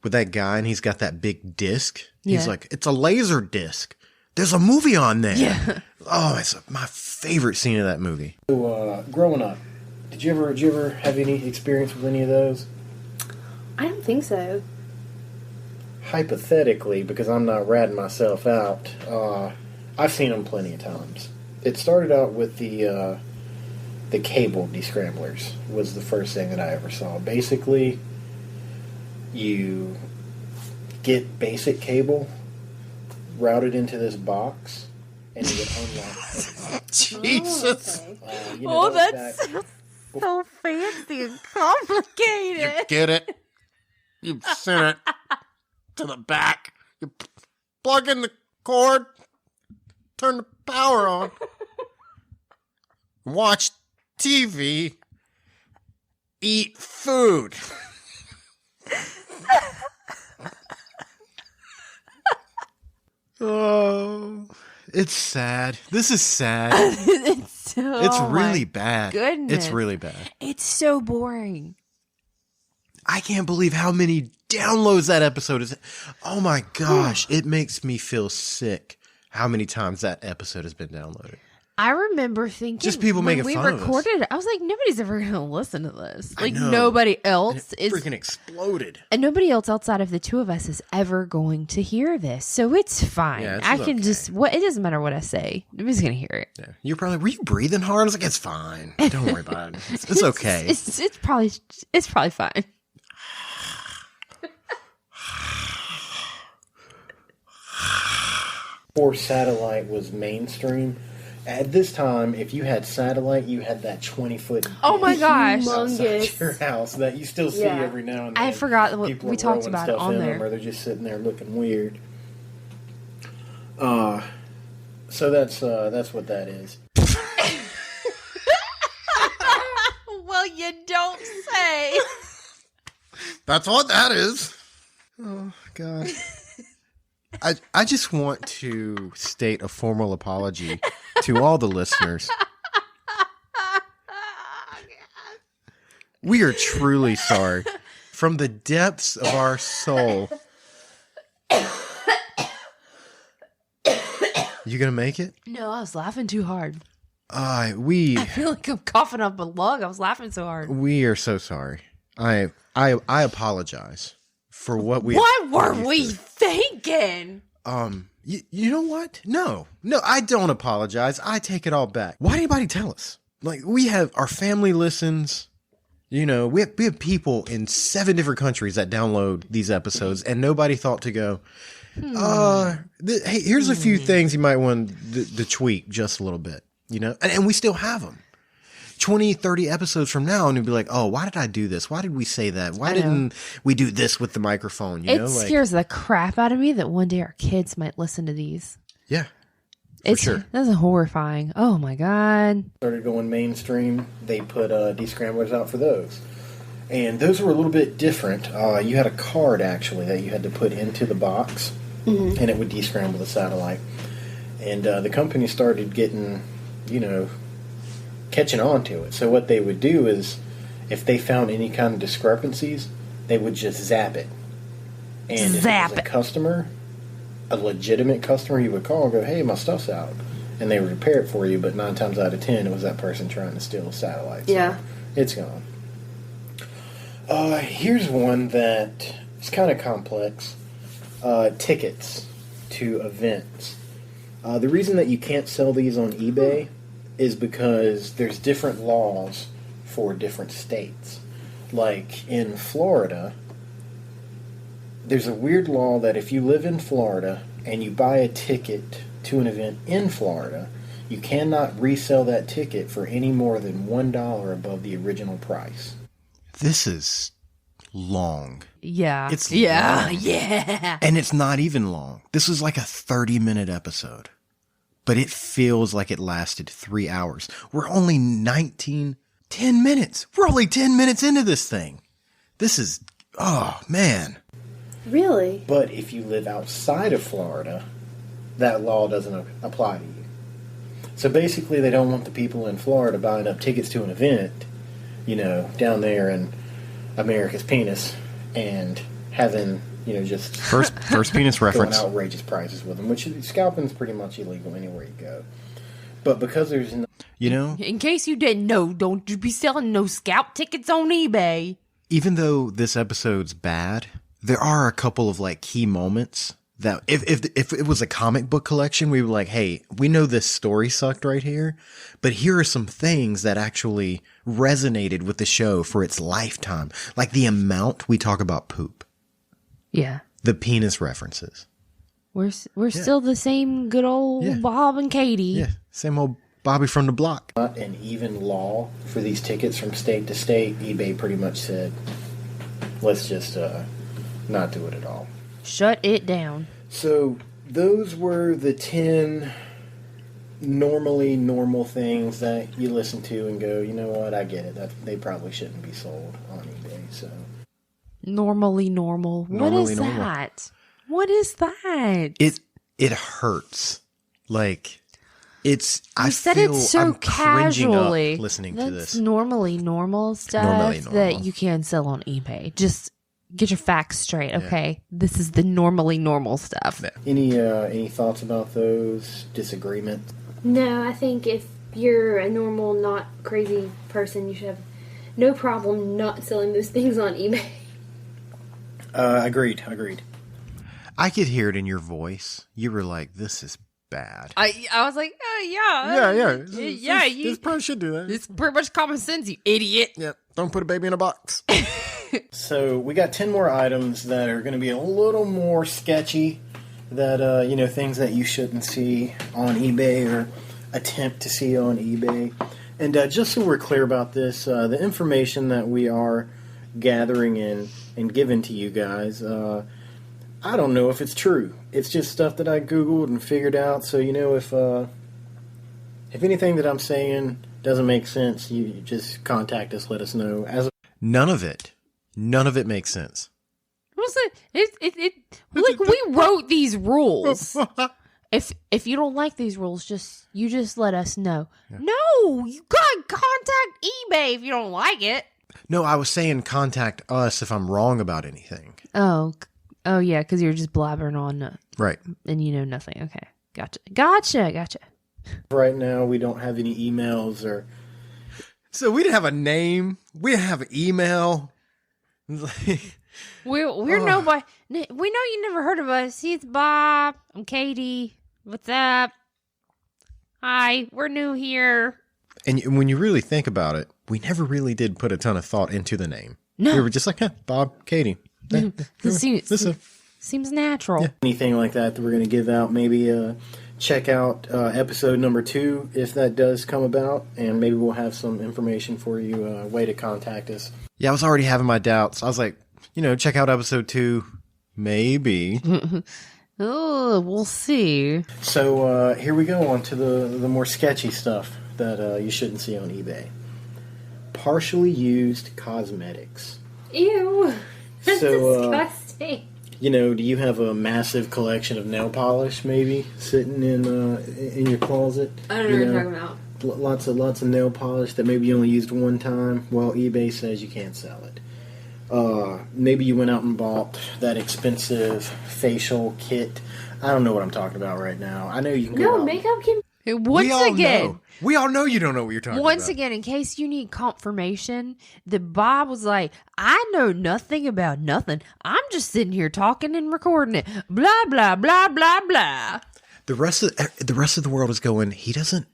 [SPEAKER 1] with that guy and he's got that big disc. Yeah. He's like, it's a laser disc. There's a movie on there.
[SPEAKER 2] Yeah.
[SPEAKER 1] Oh, it's my favorite scene of that movie.
[SPEAKER 3] So, growing up, did you ever have any experience with any of those?
[SPEAKER 4] I don't think so.
[SPEAKER 3] Hypothetically, because I'm not ratting myself out, I've seen them plenty of times. It started out with the cable descramblers was the first thing that I ever saw. Basically, you get basic cable, route it into this box, and you would unlock it.
[SPEAKER 1] Jesus.
[SPEAKER 2] Okay. That so fancy and complicated.
[SPEAKER 1] Get it? You send it to the back. You plug in the cord, turn the power on, watch TV, eat food. Oh, it's sad. This is sad.
[SPEAKER 2] It's
[SPEAKER 1] really bad.
[SPEAKER 2] goodness.
[SPEAKER 1] It's really bad.
[SPEAKER 2] It's so boring.
[SPEAKER 1] I can't believe how many downloads that episode is. Oh my gosh. It makes me feel sick how many times that episode has been downloaded.
[SPEAKER 2] I remember thinking,
[SPEAKER 1] Just people
[SPEAKER 2] when
[SPEAKER 1] making
[SPEAKER 2] we
[SPEAKER 1] fun of us.
[SPEAKER 2] recorded it, I was like, nobody's ever going to listen to this.
[SPEAKER 1] I
[SPEAKER 2] Like,
[SPEAKER 1] know.
[SPEAKER 2] nobody
[SPEAKER 1] And
[SPEAKER 2] else
[SPEAKER 1] it
[SPEAKER 2] is.
[SPEAKER 1] freaking exploded.
[SPEAKER 2] And nobody else outside of the two of us is ever going to hear this. So it's fine.
[SPEAKER 1] Yeah, it's
[SPEAKER 2] I can
[SPEAKER 1] okay.
[SPEAKER 2] just, it doesn't matter what I say. Nobody's going to hear it.
[SPEAKER 1] Yeah. You're probably, were you breathing hard? I was like, it's fine. Don't worry about it. It's okay.
[SPEAKER 2] It's probably fine.
[SPEAKER 3] Before satellite was mainstream, at this time, if you had satellite, you had that 20-foot
[SPEAKER 2] Oh my gosh.
[SPEAKER 3] outside
[SPEAKER 4] Humongous.
[SPEAKER 3] your house that you still see
[SPEAKER 4] Yeah.
[SPEAKER 3] every now and then.
[SPEAKER 2] I forgot what
[SPEAKER 3] People
[SPEAKER 2] we
[SPEAKER 3] are
[SPEAKER 2] talked
[SPEAKER 3] rolling
[SPEAKER 2] about it
[SPEAKER 3] stuff
[SPEAKER 2] on
[SPEAKER 3] in them,
[SPEAKER 2] there.
[SPEAKER 3] or they're just sitting there looking weird. So that's what that is.
[SPEAKER 2] Well, you don't say.
[SPEAKER 1] That's what that is. Oh, God. I just want to state a formal apology to all the listeners. We are truly sorry. From the depths of our soul. You gonna make it?
[SPEAKER 2] No, I was laughing too hard.
[SPEAKER 1] We
[SPEAKER 2] I feel like I'm coughing up a lung. I was laughing so hard.
[SPEAKER 1] we are so sorry. I apologize for what we.
[SPEAKER 2] What were
[SPEAKER 1] put you
[SPEAKER 2] we
[SPEAKER 1] through.
[SPEAKER 2] thinking?
[SPEAKER 1] You know what? No, I don't apologize. I take it all back. Why did anybody tell us? Like, we have our family listens. You know, we have people in 7 different countries that download these episodes, and nobody thought to go, hey, here's a few things you might want to tweak just a little bit, you know? And we still have them. 20, 30 episodes from now, and you'll be like, oh, why did I do this? Why did we say that? Why didn't we do this with the microphone? You
[SPEAKER 2] It
[SPEAKER 1] know, like,
[SPEAKER 2] scares the crap out of me that one day our kids might listen to these.
[SPEAKER 1] yeah,
[SPEAKER 2] It's
[SPEAKER 1] sure.
[SPEAKER 2] That's horrifying. Oh my god.
[SPEAKER 3] Started going mainstream, they put descramblers out for those. And those were a little bit different. You had a card, actually, that you had to put into the box, and it would descramble the satellite. And the company started getting, catching on to it. So what they would do is, if they found any kind of discrepancies, they would just zap it. And
[SPEAKER 2] Zap
[SPEAKER 3] if it was
[SPEAKER 2] it.
[SPEAKER 3] a customer, a legitimate customer, you would call and go, hey, my stuff's out. And they would repair it for you, but 9 times out of 10, it was that person trying to steal the satellite. So
[SPEAKER 4] Yeah.
[SPEAKER 3] it's gone. Here's one that is kind of complex. Tickets to events. The reason that you can't sell these on eBay is because there's different laws for different states. Like in Florida, there's a weird law that if you live in Florida and you buy a ticket to an event in Florida, you cannot resell that ticket for any more than $1 above the original price.
[SPEAKER 1] this is long.
[SPEAKER 2] Yeah.
[SPEAKER 1] It's
[SPEAKER 2] yeah.
[SPEAKER 1] long.
[SPEAKER 2] Yeah.
[SPEAKER 1] And it's not even long. This was like a 30-minute episode, but it feels like it lasted 3 hours. We're only 10 minutes. We're only 10 minutes into this thing. This is, oh man.
[SPEAKER 4] Really?
[SPEAKER 3] But if you live outside of Florida, that law doesn't apply to you. So basically, they don't want the people in Florida buying up tickets to an event, down there in America's penis and having, just
[SPEAKER 1] First penis
[SPEAKER 3] going
[SPEAKER 1] reference.
[SPEAKER 3] outrageous prices with them, which scalping's pretty much illegal anywhere you go. But because there's no,
[SPEAKER 1] You know,
[SPEAKER 2] In case you didn't know, don't you be selling no scalp tickets on eBay.
[SPEAKER 1] even though this episode's bad, there are a couple of like key moments that if it was a comic book collection, we were like, hey, we know this story sucked right here, but here are some things that actually resonated with the show for its lifetime. Like the amount we talk about poop,
[SPEAKER 2] Yeah.
[SPEAKER 1] the penis references.
[SPEAKER 2] We're still the same good old
[SPEAKER 1] Yeah.
[SPEAKER 2] Bob and Katie.
[SPEAKER 1] Yeah. Same old Bobby from the block.
[SPEAKER 3] An even law for these tickets from state to state, eBay pretty much said, let's just not do it at all.
[SPEAKER 2] Shut it down.
[SPEAKER 3] So those were the 10 normally normal things that you listen to and go, you know what, I get it. They probably shouldn't be sold on eBay. So
[SPEAKER 2] Normally normal. What is that? What is that?
[SPEAKER 1] It hurts. Like I
[SPEAKER 2] said
[SPEAKER 1] feel
[SPEAKER 2] it so
[SPEAKER 1] I'm
[SPEAKER 2] casually.
[SPEAKER 1] Up listening
[SPEAKER 2] That's
[SPEAKER 1] to this.
[SPEAKER 2] normally normal stuff that you can sell on eBay. Just get your facts straight, okay? Yeah. This is the normally normal stuff.
[SPEAKER 3] Yeah. Any thoughts about those? Disagreements?
[SPEAKER 4] No, I think if you're a normal, not crazy person, you should have no problem not selling those things on eBay.
[SPEAKER 3] Agreed.
[SPEAKER 1] I could hear it in your voice. You were like, "This is bad."
[SPEAKER 2] I was like, yeah.
[SPEAKER 1] You probably should do that.
[SPEAKER 2] It's pretty much common sense, you idiot.
[SPEAKER 1] Yeah, don't put a baby in a box.
[SPEAKER 3] So we got 10 more items that are going to be a little more sketchy. That things that you shouldn't see on eBay or attempt to see on eBay. And just so we're clear about this, the information that we are gathering in and giving to you guys, I don't know if it's true. It's just stuff that I Googled and figured out. So, if anything that I'm saying doesn't make sense, you just contact us, let us know.
[SPEAKER 1] None of it makes sense.
[SPEAKER 2] Like we wrote these rules. If you don't like these rules, just let us know. Yeah. No, you gotta contact eBay if you don't like it.
[SPEAKER 1] No, I was saying contact us if I'm wrong about anything.
[SPEAKER 2] Oh yeah, because you're just blabbering on,
[SPEAKER 1] right?
[SPEAKER 2] And you know nothing. Okay, gotcha.
[SPEAKER 3] Right now, we don't have any emails or.
[SPEAKER 1] So we didn't have a name. We didn't have an email.
[SPEAKER 2] We're nobody. We know you never heard of us. He's Bob. I'm Katie. What's up? Hi, we're new here.
[SPEAKER 1] And when you really think about it, we never really did put a ton of thought into the name.
[SPEAKER 2] No.
[SPEAKER 1] We were just like, Bob, Katie.
[SPEAKER 2] Seems natural.
[SPEAKER 3] Yeah. Anything like that we're going to give out. Maybe check out episode number 2 if that does come about. And maybe we'll have some information for you, a way to contact us.
[SPEAKER 1] Yeah, I was already having my doubts. I was like, check out episode 2. Maybe.
[SPEAKER 2] Oh, we'll see.
[SPEAKER 3] So here we go on to the more sketchy stuff that you shouldn't see on eBay. Partially used cosmetics.
[SPEAKER 4] Ew. That's disgusting.
[SPEAKER 3] Do you have a massive collection of nail polish maybe sitting in your closet?
[SPEAKER 4] I don't know what you're talking about.
[SPEAKER 3] Lots of nail polish that maybe you only used one time. Well, eBay says you can't sell it. Maybe you went out and bought that expensive facial kit. I don't know what I'm talking about right now. I know you can go out.
[SPEAKER 4] Makeup can...
[SPEAKER 1] We all know you don't know what you're talking about.
[SPEAKER 2] Once again, in case you need confirmation, the Bob was like, I know nothing about nothing. I'm just sitting here talking and recording it. Blah, blah, blah, blah, blah.
[SPEAKER 1] The rest of the world is going, he doesn't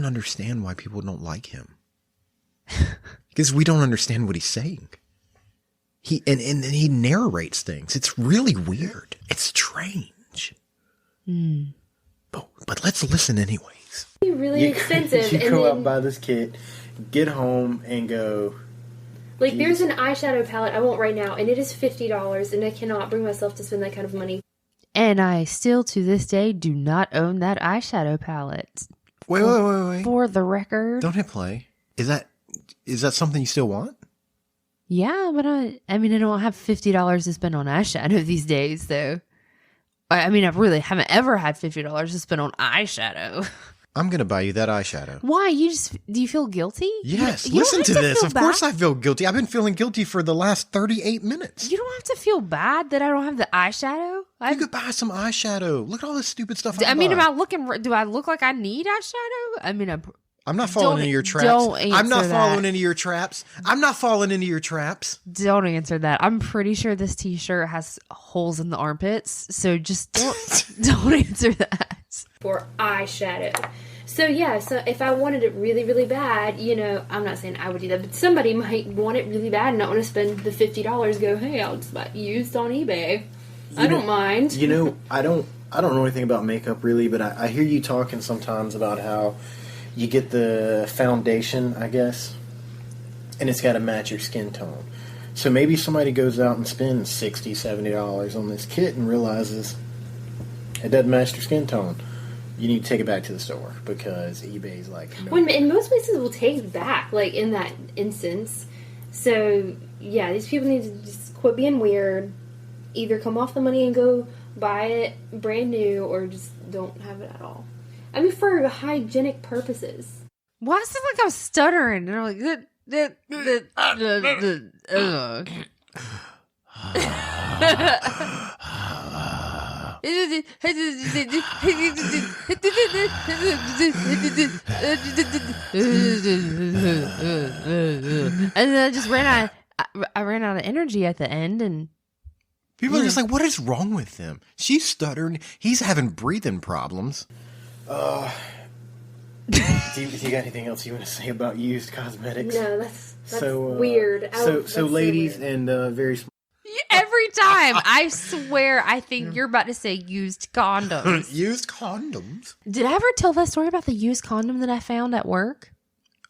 [SPEAKER 1] understand why people don't like him. Because we don't understand what he's saying. He narrates things. It's really weird. It's strange. But let's listen anyways.
[SPEAKER 4] Really expensive.
[SPEAKER 3] You go out and buy this kit, get home, and go.
[SPEAKER 4] Like, there's an eyeshadow palette I want right now, and it is $50, and I cannot bring myself to spend that kind of money.
[SPEAKER 2] And I still, to this day, do not own that eyeshadow palette.
[SPEAKER 1] Wait.
[SPEAKER 2] For the record.
[SPEAKER 1] Don't hit play. Is that something you still want?
[SPEAKER 2] Yeah, but I don't have $50 to spend on eyeshadow these days, though. I really haven't ever had $50 to spend on eyeshadow.
[SPEAKER 1] I'm going to buy you that eyeshadow.
[SPEAKER 2] Why? Do you feel guilty?
[SPEAKER 1] Yes. Listen to this. Of course I feel guilty. I've been feeling guilty for the last 38 minutes.
[SPEAKER 2] You don't have to feel bad that I don't have the eyeshadow.
[SPEAKER 1] You could buy some eyeshadow. Look at all this stupid stuff
[SPEAKER 2] do I look like I need eyeshadow?
[SPEAKER 1] I'm not falling into your traps. I'm not falling into your traps. I'm not falling into your traps.
[SPEAKER 2] Don't answer that. I'm pretty sure this t-shirt has holes in the armpits, so just don't answer that.
[SPEAKER 4] For eyeshadow. So if I wanted it really, really bad, I'm not saying I would do that, but somebody might want it really bad and not want to spend the $50, go, hey, I'll just buy it used on eBay. I don't mind.
[SPEAKER 3] I don't know anything about makeup really, but I hear you talking sometimes about how you get the foundation, I guess, and it's got to match your skin tone. So maybe somebody goes out and spends $60, $70 on this kit and realizes it doesn't match their skin tone. You need to take it back to the store because eBay's like, no.
[SPEAKER 4] Well, and most places will take it back, like in that instance. So, yeah, these people need to just quit being weird. Either come off the money and go buy it brand new, or just don't have it at all. I mean, for hygienic purposes.
[SPEAKER 2] Why does it like I'm stuttering? And I'm like, and then I ran out of energy at the end, and
[SPEAKER 1] people are just like, what is wrong with them? She's stuttering. He's having breathing problems.
[SPEAKER 3] Do you got anything else you want to say about used cosmetics?
[SPEAKER 4] No, that's weird.
[SPEAKER 3] So ladies and very small.
[SPEAKER 2] every time I swear I think you're about to say used condoms.
[SPEAKER 1] Used condoms?
[SPEAKER 2] Did I ever tell that story about the used condom that I found at work?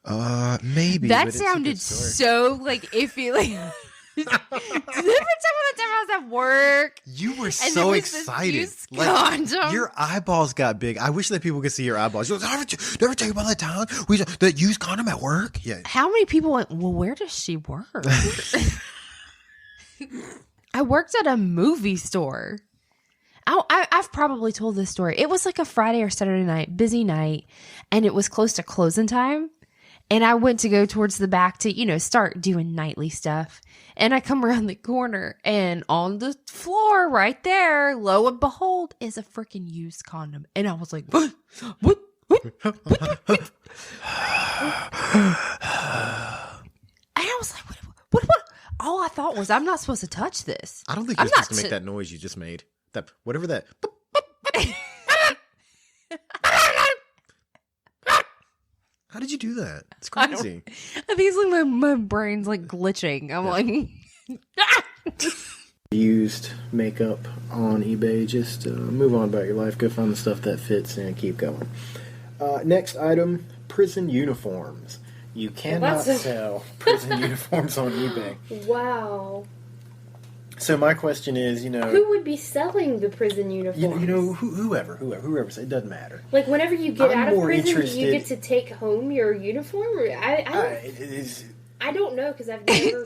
[SPEAKER 1] Maybe.
[SPEAKER 2] That sounded so like iffy. Like every time I was at work,
[SPEAKER 1] you were so excited. Like, your eyeballs got big. I wish that people could see your eyeballs. You was, never tell you about that time that used condom at work. Yeah.
[SPEAKER 2] How many people went? Well, where does she work? I worked at a movie store. I've probably told this story. It was like a Friday or Saturday night, busy night, and it was close to closing time. And I went to go towards the back to, start doing nightly stuff. And I come around the corner, and on the floor right there, lo and behold, is a freaking used condom. And I was like, what? And I was like, what? All I thought was, I'm not supposed to touch this.
[SPEAKER 1] I don't think you're supposed to make that noise you just made. That whatever that. How did you do that? It's crazy.
[SPEAKER 2] I think it's like my brain's like glitching. I'm like,
[SPEAKER 3] used makeup on eBay. Just move on about your life. Go find the stuff that fits and keep going. Next item: prison uniforms. You cannot sell prison uniforms on eBay.
[SPEAKER 4] Wow.
[SPEAKER 3] So my question is,
[SPEAKER 4] who would be selling the prison uniforms?
[SPEAKER 3] Whoever. It doesn't matter.
[SPEAKER 4] Like whenever you get out of prison, do you get to take home your uniform? I don't know because I've never.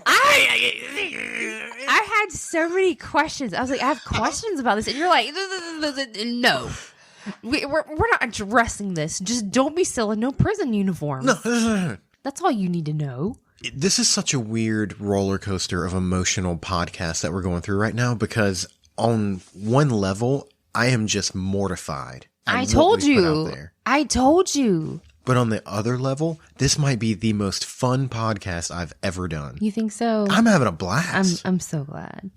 [SPEAKER 2] I had so many questions. I was like, I have questions about this, and you're like, no. We're not addressing this. Just don't be selling no prison uniforms.
[SPEAKER 1] No.
[SPEAKER 2] That's all you need to know.
[SPEAKER 1] This is such a weird roller coaster of emotional podcast that we're going through right now because on one level, I am just mortified.
[SPEAKER 2] I told you. But
[SPEAKER 1] on the other level, this might be the most fun podcast I've ever done.
[SPEAKER 2] You think so?
[SPEAKER 1] I'm having a blast.
[SPEAKER 2] I'm so glad.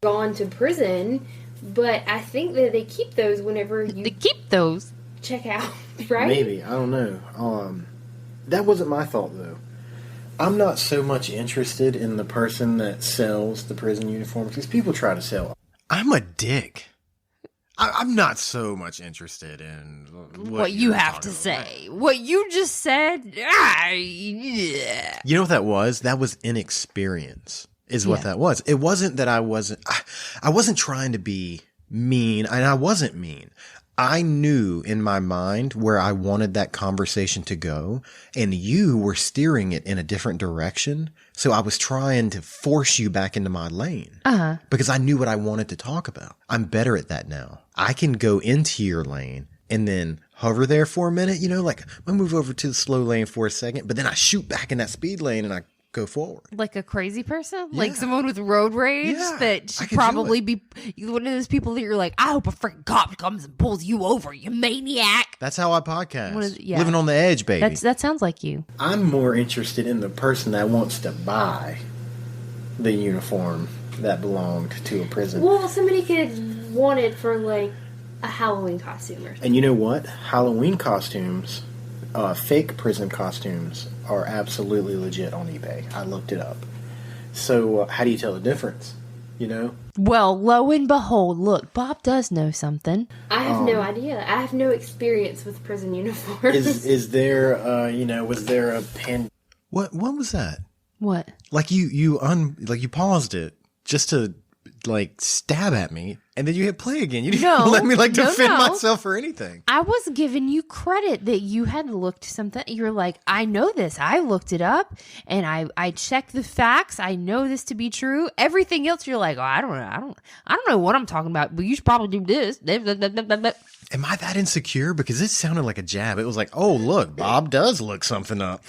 [SPEAKER 4] Gone to prison, but I think that they keep those whenever you check out, right?
[SPEAKER 3] Maybe. I don't know. That wasn't my thought, though. I'm not so much interested in the person that sells the prison uniforms because people try to sell.
[SPEAKER 1] I'm a dick. I'm not so much interested in
[SPEAKER 2] what you have to say. What you just said. Yeah.
[SPEAKER 1] You know what that was? That was inexperience is what that was. It wasn't that I wasn't trying to be mean, and I wasn't mean. I knew in my mind where I wanted that conversation to go, and you were steering it in a different direction. So I was trying to force you back into my lane because I knew what I wanted to talk about. I'm better at that now. I can go into your lane and then hover there for a minute, like I move over to the slow lane for a second, but then I shoot back in that speed lane and I go forward.
[SPEAKER 2] Like a crazy person? Yeah. Like someone with road rage that should probably be one of those people that you're like, I hope a freaking cop comes and pulls you over, you maniac.
[SPEAKER 1] That's how I podcast. Living on the edge, baby.
[SPEAKER 2] That sounds like you.
[SPEAKER 3] I'm more interested in the person that wants to buy the uniform that belonged to a prison.
[SPEAKER 4] Well, somebody could want it for like a Halloween costume or something.
[SPEAKER 3] And you know what? Halloween costumes, fake prison costumes, are absolutely legit on eBay. I looked it up. So how do you tell the difference? you know?
[SPEAKER 2] Well, lo and behold, look, Bob does know something.
[SPEAKER 4] I have no idea. I have no experience with prison uniforms.
[SPEAKER 3] Is there, was there a
[SPEAKER 1] What was that?
[SPEAKER 2] What?
[SPEAKER 1] Like you paused it just to like stab at me, and then you hit play again. You didn't let me defend myself or anything.
[SPEAKER 2] I was giving you credit that you had looked something. You're like, I know this. I looked it up, and I checked the facts. I know this to be true. Everything else, you're like, oh, I don't know what I'm talking about. But you should probably do this.
[SPEAKER 1] Am I that insecure? Because it sounded like a jab. It was like, oh, look, Bob does look something up.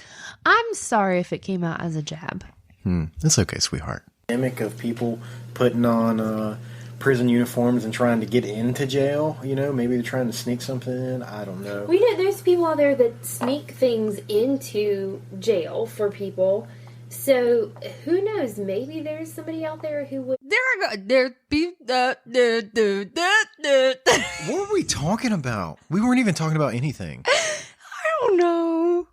[SPEAKER 2] I'm sorry if it came out as a jab.
[SPEAKER 1] It's okay, sweetheart.
[SPEAKER 3] Of people putting on prison uniforms and trying to get into jail, maybe they're trying to sneak something in. I don't know.
[SPEAKER 4] We know there's people out there that sneak things into jail for people. So who knows? Maybe there's somebody out there who would.
[SPEAKER 1] What were we talking about? We weren't even talking about anything.
[SPEAKER 2] I don't know.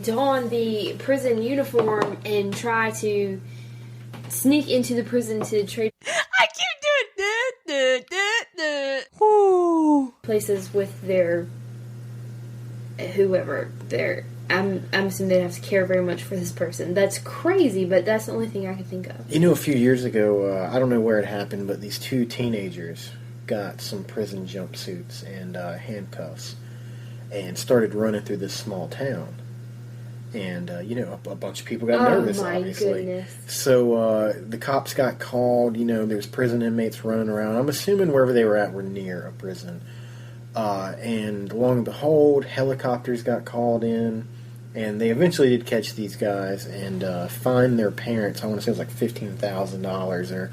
[SPEAKER 4] Don the prison uniform and try to sneak into the prison to trade.
[SPEAKER 2] I keep doing
[SPEAKER 4] places with their whoever their. I'm assuming they don't have to care very much for this person. That's crazy, but that's the only thing I can think of.
[SPEAKER 3] A few years ago, I don't know where it happened, but these two teenagers got some prison jumpsuits and handcuffs and started running through this small town. And, a bunch of people got nervous, obviously.
[SPEAKER 4] Goodness.
[SPEAKER 3] So the cops got called. There's prison inmates running around. I'm assuming wherever they were at were near a prison. And lo and behold, helicopters got called in. And they eventually did catch these guys and fine their parents. I want to say it was like $15,000 or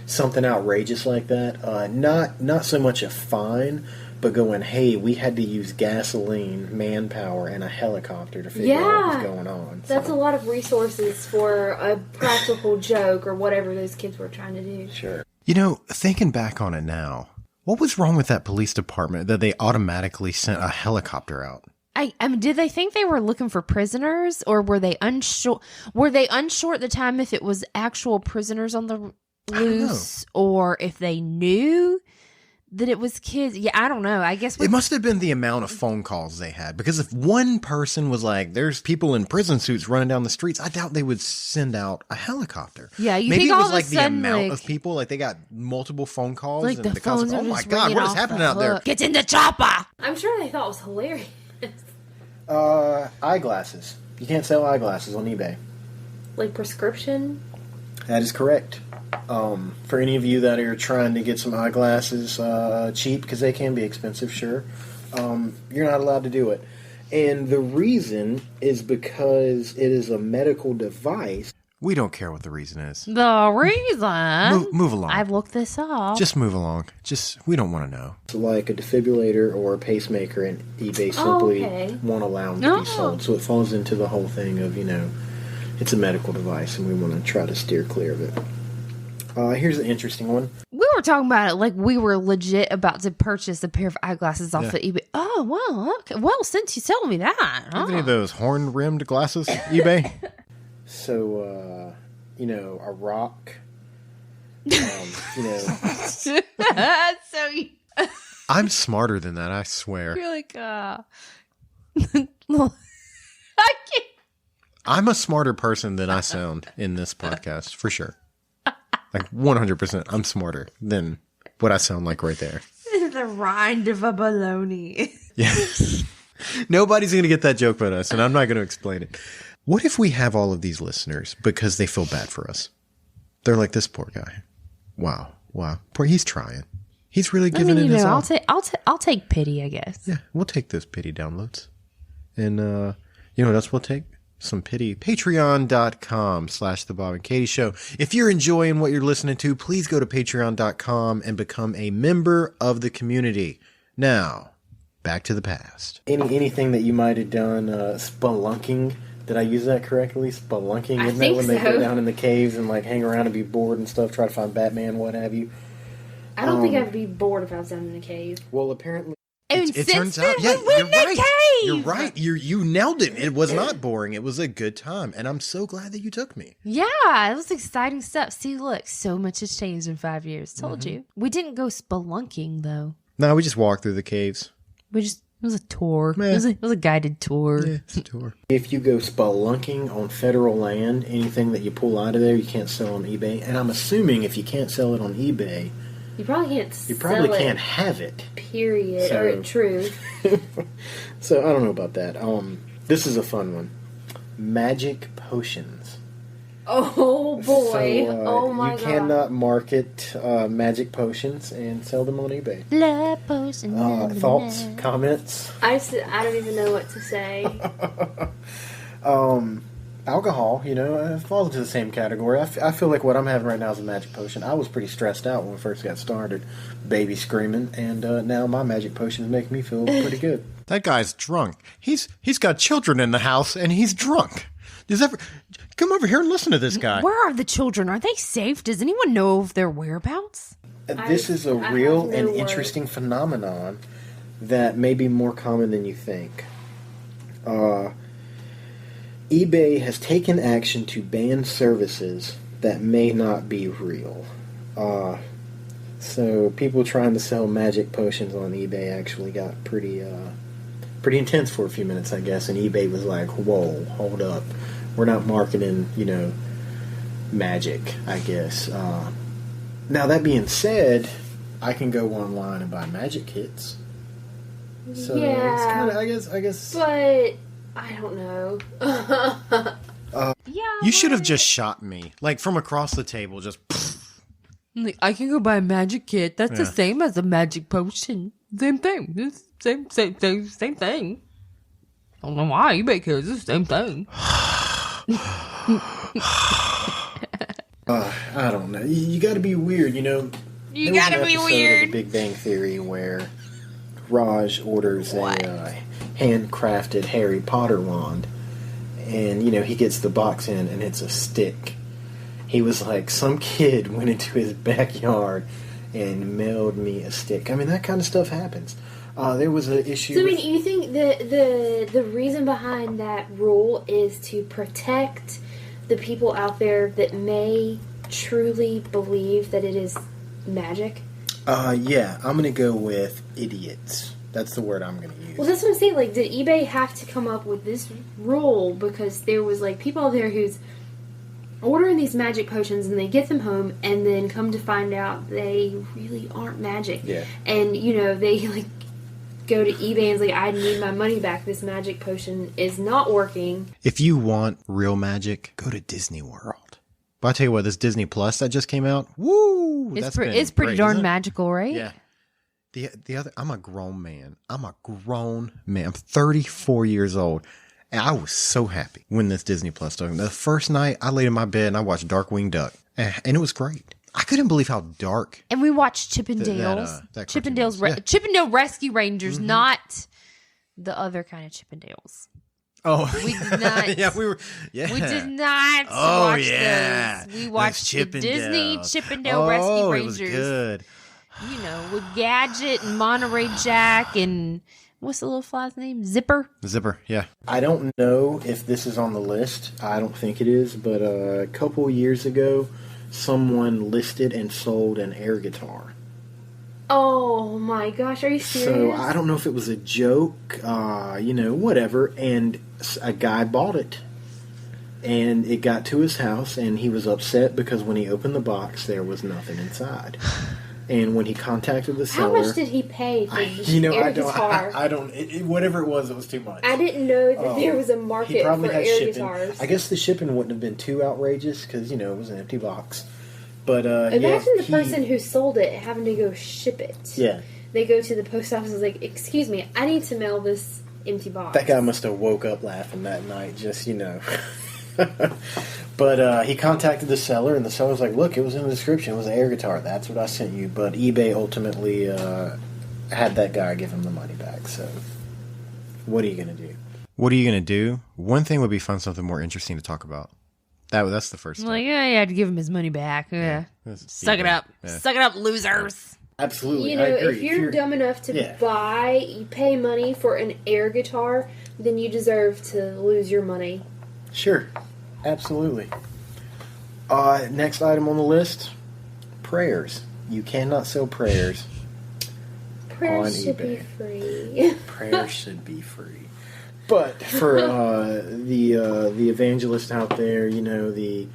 [SPEAKER 3] something outrageous like that. Not so much a fine, but going, hey, we had to use gasoline, manpower, and a helicopter to figure out what was going on.
[SPEAKER 4] That's a lot of resources for a practical joke or whatever those kids were trying to do.
[SPEAKER 3] Sure.
[SPEAKER 1] Thinking back on it now, what was wrong with that police department that they automatically sent a helicopter out?
[SPEAKER 2] I mean, did they think they were looking for prisoners, or were they unsure? Were they unsure at the time if it was actual prisoners on the loose, or if they knew that it was kids? Yeah, I don't know. I guess
[SPEAKER 1] it must have been the amount of phone calls they had, because if one person was like, there's people in prison suits running down the streets, I doubt they would send out a helicopter.
[SPEAKER 2] Yeah, you
[SPEAKER 1] maybe
[SPEAKER 2] think
[SPEAKER 1] it
[SPEAKER 2] all
[SPEAKER 1] was
[SPEAKER 2] of a
[SPEAKER 1] like
[SPEAKER 2] sudden,
[SPEAKER 1] the amount of people, like they got multiple phone calls,
[SPEAKER 2] like
[SPEAKER 1] and
[SPEAKER 2] the
[SPEAKER 1] cops
[SPEAKER 2] phones
[SPEAKER 1] like,
[SPEAKER 2] are
[SPEAKER 1] oh my
[SPEAKER 2] just
[SPEAKER 1] god,
[SPEAKER 2] ringing
[SPEAKER 1] what is
[SPEAKER 2] off
[SPEAKER 1] happening
[SPEAKER 2] the
[SPEAKER 1] out there?
[SPEAKER 2] hook. Get in the chopper.
[SPEAKER 4] I'm sure they thought it was hilarious.
[SPEAKER 3] Eyeglasses. You can't sell eyeglasses on eBay.
[SPEAKER 4] Like prescription?
[SPEAKER 3] That is correct. For any of you that are trying to get some eyeglasses cheap, because they can be expensive, sure, you're not allowed to do it. And the reason is because it is a medical device.
[SPEAKER 1] We don't care what the reason is.
[SPEAKER 2] The reason?
[SPEAKER 1] Move along.
[SPEAKER 2] I've looked this up.
[SPEAKER 1] Just move along. We don't want to know.
[SPEAKER 3] It's like a defibrillator or a pacemaker, and eBay simply won't allow them to be sold. So it falls into the whole thing of, it's a medical device, and we want to try to steer clear of it. Here's an interesting one.
[SPEAKER 2] We were talking about it like we were legit about to purchase a pair of eyeglasses off of eBay. Oh, well, okay. Well, since you told me that.
[SPEAKER 1] Any of those horn-rimmed glasses, eBay?
[SPEAKER 3] So, a rock.
[SPEAKER 2] So
[SPEAKER 1] I'm smarter than that, I swear.
[SPEAKER 2] you're like, I can't.
[SPEAKER 1] I'm a smarter person than I sound in this podcast, for sure. Like 100%, I'm smarter than what I sound like right there.
[SPEAKER 2] The rind of a baloney.
[SPEAKER 1] Yes. Nobody's going to get that joke but us, and I'm not going to explain it. What if we have all of these listeners because they feel bad for us? They're like, this poor guy. Wow. Poor, he's trying. He's really giving it his all.
[SPEAKER 2] I'll take pity, I guess.
[SPEAKER 1] Yeah, we'll take those pity downloads. And, what else we'll take? Some pity. Patreon.com/The Bob and Katie Show. If you're enjoying what you're listening to, please go to patreon.com and become a member of the community. Now, back to the past.
[SPEAKER 3] Anything that you might have done, spelunking. Did I use that correctly? Spelunking,
[SPEAKER 4] I
[SPEAKER 3] isn't that
[SPEAKER 4] think
[SPEAKER 3] when they go
[SPEAKER 4] so.
[SPEAKER 3] down in the caves and hang around and be bored and stuff, try to find Batman, what have you?
[SPEAKER 4] I don't think I'd be bored if I was down in a cave.
[SPEAKER 3] Well, apparently
[SPEAKER 2] And
[SPEAKER 1] it
[SPEAKER 2] since
[SPEAKER 1] turns
[SPEAKER 2] then,
[SPEAKER 1] out, yeah,
[SPEAKER 2] we win
[SPEAKER 1] you're
[SPEAKER 2] the
[SPEAKER 1] right.
[SPEAKER 2] cave.
[SPEAKER 1] You're right. You nailed it. It was not boring. It was a good time, and I'm so glad that you took me.
[SPEAKER 2] Yeah, it was exciting stuff. See, look, so much has changed in 5 years. Told you. We didn't go spelunking though.
[SPEAKER 1] No, we just walked through the caves.
[SPEAKER 2] It was a tour.
[SPEAKER 1] Meh.
[SPEAKER 2] It was a guided tour.
[SPEAKER 1] Yeah, it's a tour.
[SPEAKER 3] If you go spelunking on federal land, anything that you pull out of there, you can't sell on eBay. And I'm assuming if you can't sell it on eBay,
[SPEAKER 4] You probably can't.
[SPEAKER 3] you probably
[SPEAKER 4] sell
[SPEAKER 3] can't
[SPEAKER 4] it,
[SPEAKER 3] have it.
[SPEAKER 4] period.
[SPEAKER 3] So-
[SPEAKER 4] Or true.
[SPEAKER 3] So I don't know about that. This is a fun one. Magic potions.
[SPEAKER 4] Oh boy!
[SPEAKER 3] So,
[SPEAKER 4] oh my
[SPEAKER 3] you
[SPEAKER 4] god!
[SPEAKER 3] cannot market magic potions and sell them on eBay.
[SPEAKER 2] Love potion.
[SPEAKER 3] Thoughts, comments?
[SPEAKER 4] I don't even know what to say.
[SPEAKER 3] Alcohol, falls into the same category. I feel like what I'm having right now is a magic potion. I was pretty stressed out when we first got started, baby screaming, and now my magic potions make me feel pretty good.
[SPEAKER 1] That guy's drunk. He's got children in the house, and he's drunk. Come over here and listen to this guy.
[SPEAKER 2] Where are the children? Are they safe? Does anyone know of their whereabouts?
[SPEAKER 3] This is a
[SPEAKER 4] I
[SPEAKER 3] real
[SPEAKER 4] have no
[SPEAKER 3] and
[SPEAKER 4] word.
[SPEAKER 3] interesting phenomenon that may be more common than you think. eBay has taken action to ban services that may not be real. So people trying to sell magic potions on eBay actually got pretty intense for a few minutes, I guess. And eBay was like, "Whoa, hold up, we're not marketing, magic." I guess. Now that being said, I can go online and buy magic kits. So
[SPEAKER 4] Yeah.
[SPEAKER 3] it's kind of, I guess.
[SPEAKER 4] But I don't know.
[SPEAKER 2] Yeah.
[SPEAKER 1] You should have just shot me, like from across the table. Just
[SPEAKER 2] I can go buy a magic kit. That's the
[SPEAKER 1] Yeah.
[SPEAKER 2] same as a magic potion. Same thing. It's same thing. I don't know why eBay cares. It's the same thing.
[SPEAKER 3] I don't know. You got to be weird,
[SPEAKER 2] You
[SPEAKER 3] There was an
[SPEAKER 2] gotta be
[SPEAKER 3] episode
[SPEAKER 2] weird.
[SPEAKER 3] Of the Big Bang Theory where Raj orders a handcrafted Harry Potter wand, and he gets the box in, and it's a stick. He was like, some kid went into his backyard and mailed me a stick. I mean, that kind of stuff happens. There was an issue.
[SPEAKER 4] So I mean,
[SPEAKER 3] with-
[SPEAKER 4] you think the reason behind that rule is to protect the people out there that may truly believe that it is magic?
[SPEAKER 3] Yeah, I'm gonna go with idiots. That's the word I'm gonna use.
[SPEAKER 4] Well, that's what I'm saying. Like, did eBay have to come up with this rule because there was like people out there who's ordering these magic potions and they get them home and then come to find out they really aren't magic.
[SPEAKER 3] Yeah.
[SPEAKER 4] And they like go to eBay and it's like, I need my money back. This magic potion is not working.
[SPEAKER 1] if you want real magic, go to Disney World. But I tell you what, this Disney Plus that just came out, woo!
[SPEAKER 2] It's
[SPEAKER 1] that's
[SPEAKER 2] pretty
[SPEAKER 1] been great,
[SPEAKER 2] darn
[SPEAKER 1] isn't it?
[SPEAKER 2] magical, right?
[SPEAKER 1] Yeah. The other, I'm a grown man. I'm 34 years old. And I was so happy when this Disney Plus started. The first night I laid in my bed and I watched Darkwing Duck. And it was great. I couldn't believe how dark.
[SPEAKER 2] And we watched Chippendales.
[SPEAKER 1] that cartoon
[SPEAKER 2] Chippendales,
[SPEAKER 1] was. Yeah.
[SPEAKER 2] Chippendale Rescue Rangers, not the other kind of Chippendales.
[SPEAKER 1] Oh,
[SPEAKER 2] We did not.
[SPEAKER 1] yeah, we were. Yeah,
[SPEAKER 2] We did not
[SPEAKER 1] Oh
[SPEAKER 2] watch
[SPEAKER 1] yeah,
[SPEAKER 2] those. We
[SPEAKER 1] Those
[SPEAKER 2] watched the Disney Chippendale Rescue
[SPEAKER 1] Oh,
[SPEAKER 2] Rangers.
[SPEAKER 1] it was good.
[SPEAKER 2] With Gadget and Monterey Jack and what's the little fly's name? Zipper.
[SPEAKER 1] Zipper, yeah.
[SPEAKER 3] I don't know if this is on the list. I don't think it is, but a couple years ago, someone listed and sold an air guitar.
[SPEAKER 4] Oh my gosh, are you
[SPEAKER 3] So
[SPEAKER 4] serious?
[SPEAKER 3] I don't know if it was a joke, whatever, and a guy bought it. And it got to his house, and he was upset because when he opened the box, there was nothing inside. And when he contacted the
[SPEAKER 4] How
[SPEAKER 3] seller,
[SPEAKER 4] much did he pay for this
[SPEAKER 3] I
[SPEAKER 4] air
[SPEAKER 3] don't,
[SPEAKER 4] guitar?
[SPEAKER 3] I don't, whatever it was was too much.
[SPEAKER 4] I didn't know that there was a
[SPEAKER 3] He
[SPEAKER 4] market
[SPEAKER 3] probably
[SPEAKER 4] for
[SPEAKER 3] had
[SPEAKER 4] air
[SPEAKER 3] shipping.
[SPEAKER 4] guitars.
[SPEAKER 3] I guess the shipping wouldn't have been too outrageous because it was an empty box. But
[SPEAKER 4] Imagine the
[SPEAKER 3] he-
[SPEAKER 4] person who sold it having to go ship it.
[SPEAKER 3] Yeah,
[SPEAKER 4] They go to the post office and is like, excuse me, I need to mail this empty box.
[SPEAKER 3] that guy must have woke up laughing that night. Just But he contacted the seller, and the seller's like, "Look, it was in the description. It was an air guitar. That's what I sent you." But eBay ultimately had that guy give him the money back. So, what are you gonna do?
[SPEAKER 1] What are you gonna do? One thing would be find something more interesting to talk about. That's the first step.
[SPEAKER 2] Like, yeah, you had to give him his money back. Yeah.
[SPEAKER 1] That's
[SPEAKER 2] Suck it
[SPEAKER 1] eBay.
[SPEAKER 2] up.
[SPEAKER 1] Yeah.
[SPEAKER 2] Suck it up, losers.
[SPEAKER 3] Absolutely,
[SPEAKER 4] You know,
[SPEAKER 3] I agree.
[SPEAKER 4] if you're dumb enough to you pay money for an air guitar, then you deserve to lose your money.
[SPEAKER 3] Sure, absolutely. Next item on the list, prayers. You cannot sell prayers
[SPEAKER 4] Prayers
[SPEAKER 3] on
[SPEAKER 4] should
[SPEAKER 3] eBay.
[SPEAKER 4] be free.
[SPEAKER 3] Prayers should be free. But for the evangelists out there, you know, the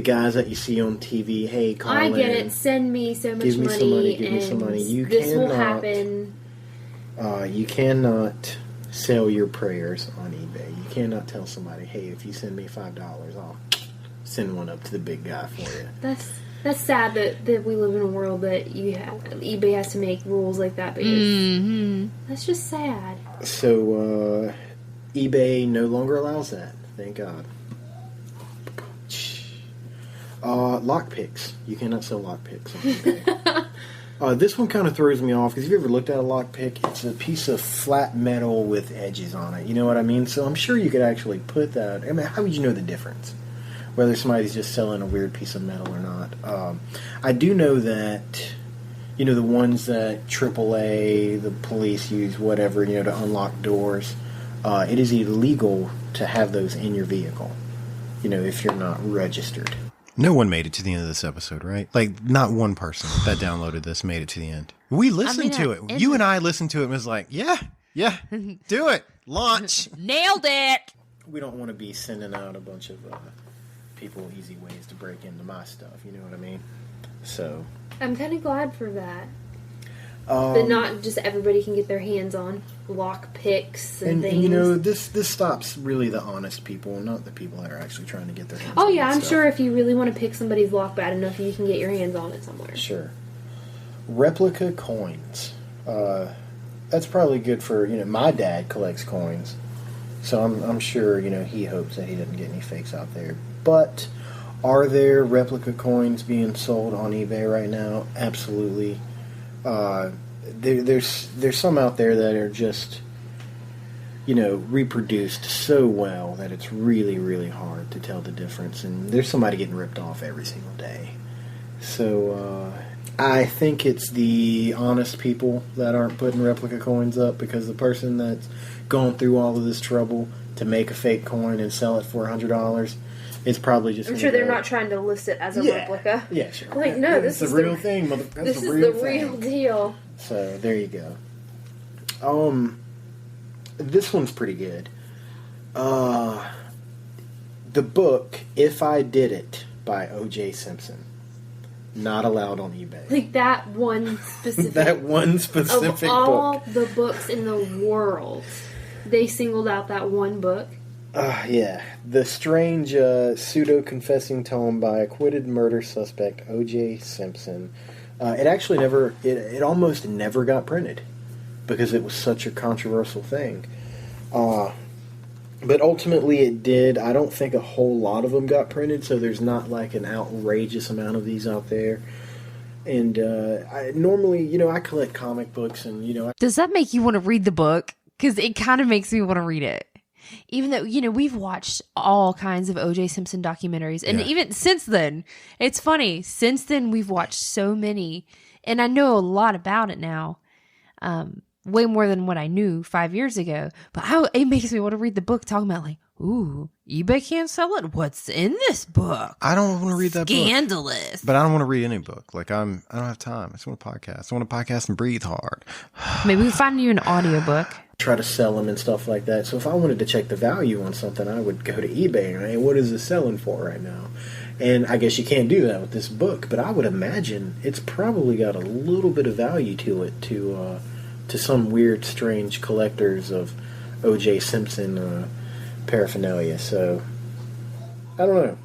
[SPEAKER 3] guys that you see on TV, hey, call
[SPEAKER 4] I
[SPEAKER 3] in.
[SPEAKER 4] get it. Send me so much
[SPEAKER 3] Give me
[SPEAKER 4] money.
[SPEAKER 3] some money. Give me
[SPEAKER 4] and
[SPEAKER 3] some money.
[SPEAKER 4] this will happen.
[SPEAKER 3] You cannot sell your prayers on eBay. You cannot tell somebody, hey, if you send me $5, I'll send one up to the big guy for you.
[SPEAKER 4] That's sad that we live in a world that eBay has to make rules like that because that's just sad.
[SPEAKER 3] So eBay no longer allows that. Thank God. Lockpicks. You cannot sell lockpicks on eBay. This one kind of throws me off because if you ever looked at a lockpick, it's a piece of flat metal with edges on it. You know what I mean? So I'm sure you could actually put that. I mean, how would you know the difference? Whether somebody's just selling a weird piece of metal or not. I do know that, you know, the ones that AAA, the police use, whatever, you know, to unlock doors, it is illegal to have those in your vehicle, you know, if you're not registered.
[SPEAKER 1] No one made it to the end of this episode, right? Like, not one person that downloaded this made it to the end. We listened to it. You and I listened to it and was like, yeah, do it. Launch.
[SPEAKER 2] Nailed it.
[SPEAKER 3] We don't want to be sending out a bunch of people easy ways to break into my stuff, you know what I mean? So
[SPEAKER 4] I'm kind of glad for that. That not just everybody can get their hands on lock picks and things.
[SPEAKER 3] And you know, this stops really the honest people, not the people that are actually trying to get their hands on
[SPEAKER 4] Oh yeah, I'm
[SPEAKER 3] stuff.
[SPEAKER 4] sure if you really want to pick somebody's lock bad enough, you can get your hands on it somewhere.
[SPEAKER 3] Sure. Replica coins. That's probably good for, you know, my dad collects coins. So I'm sure, you know, he hopes that he doesn't get any fakes out there. But are there replica coins being sold on eBay right now? Absolutely. There's some out there that are just, you know, reproduced so well that it's really, really hard to tell the difference. And there's somebody getting ripped off every single day. So I think it's the honest people that aren't putting replica coins up, because the person that's going through all of this trouble to make a fake coin and sell it for $100, it's probably just.
[SPEAKER 4] I'm sure they're not trying to list it as a replica.
[SPEAKER 3] Yeah, sure.
[SPEAKER 4] Like, no, this is
[SPEAKER 3] the real thing, motherfucker.
[SPEAKER 4] This is the real deal.
[SPEAKER 3] So there you go. This one's pretty good. The book "If I Did It" by O.J. Simpson, not allowed on eBay.
[SPEAKER 4] Like that one specific.
[SPEAKER 3] That one specific
[SPEAKER 4] of all
[SPEAKER 3] book.
[SPEAKER 4] the books in the world, they singled out that one book.
[SPEAKER 3] Yeah. The strange pseudo-confessing tome by acquitted murder suspect O.J. Simpson. It actually never, it almost never got printed because it was such a controversial thing. But ultimately it did. I don't think a whole lot of them got printed, so there's not like an outrageous amount of these out there. And I normally, you know, I collect comic books and, you know.
[SPEAKER 2] Does that make you want to read the book? Because it kind of makes me want to read it. Even though, you know, we've watched all kinds of O.J. Simpson documentaries. And even since then, it's funny. Since then, we've watched so many. And I know a lot about it now. Way more than what I knew 5 years ago. But it makes me want to read the book talking about like, ooh, eBay can't sell it? What's in this book?
[SPEAKER 1] I don't want to read that book.
[SPEAKER 2] Scandalous.
[SPEAKER 1] But I don't want to read any book. Like, I don't have time. I just want to podcast. I want to podcast and breathe hard.
[SPEAKER 2] Maybe we find you an audiobook.
[SPEAKER 3] Try to sell them and stuff like that. So if I wanted to check the value on something, I would go to eBay and, hey, what is this selling for right now? And I guess you can't do that with this book, but I would imagine it's probably got a little bit of value to it to some weird, strange collectors of O.J. Simpson paraphernalia. So I don't know.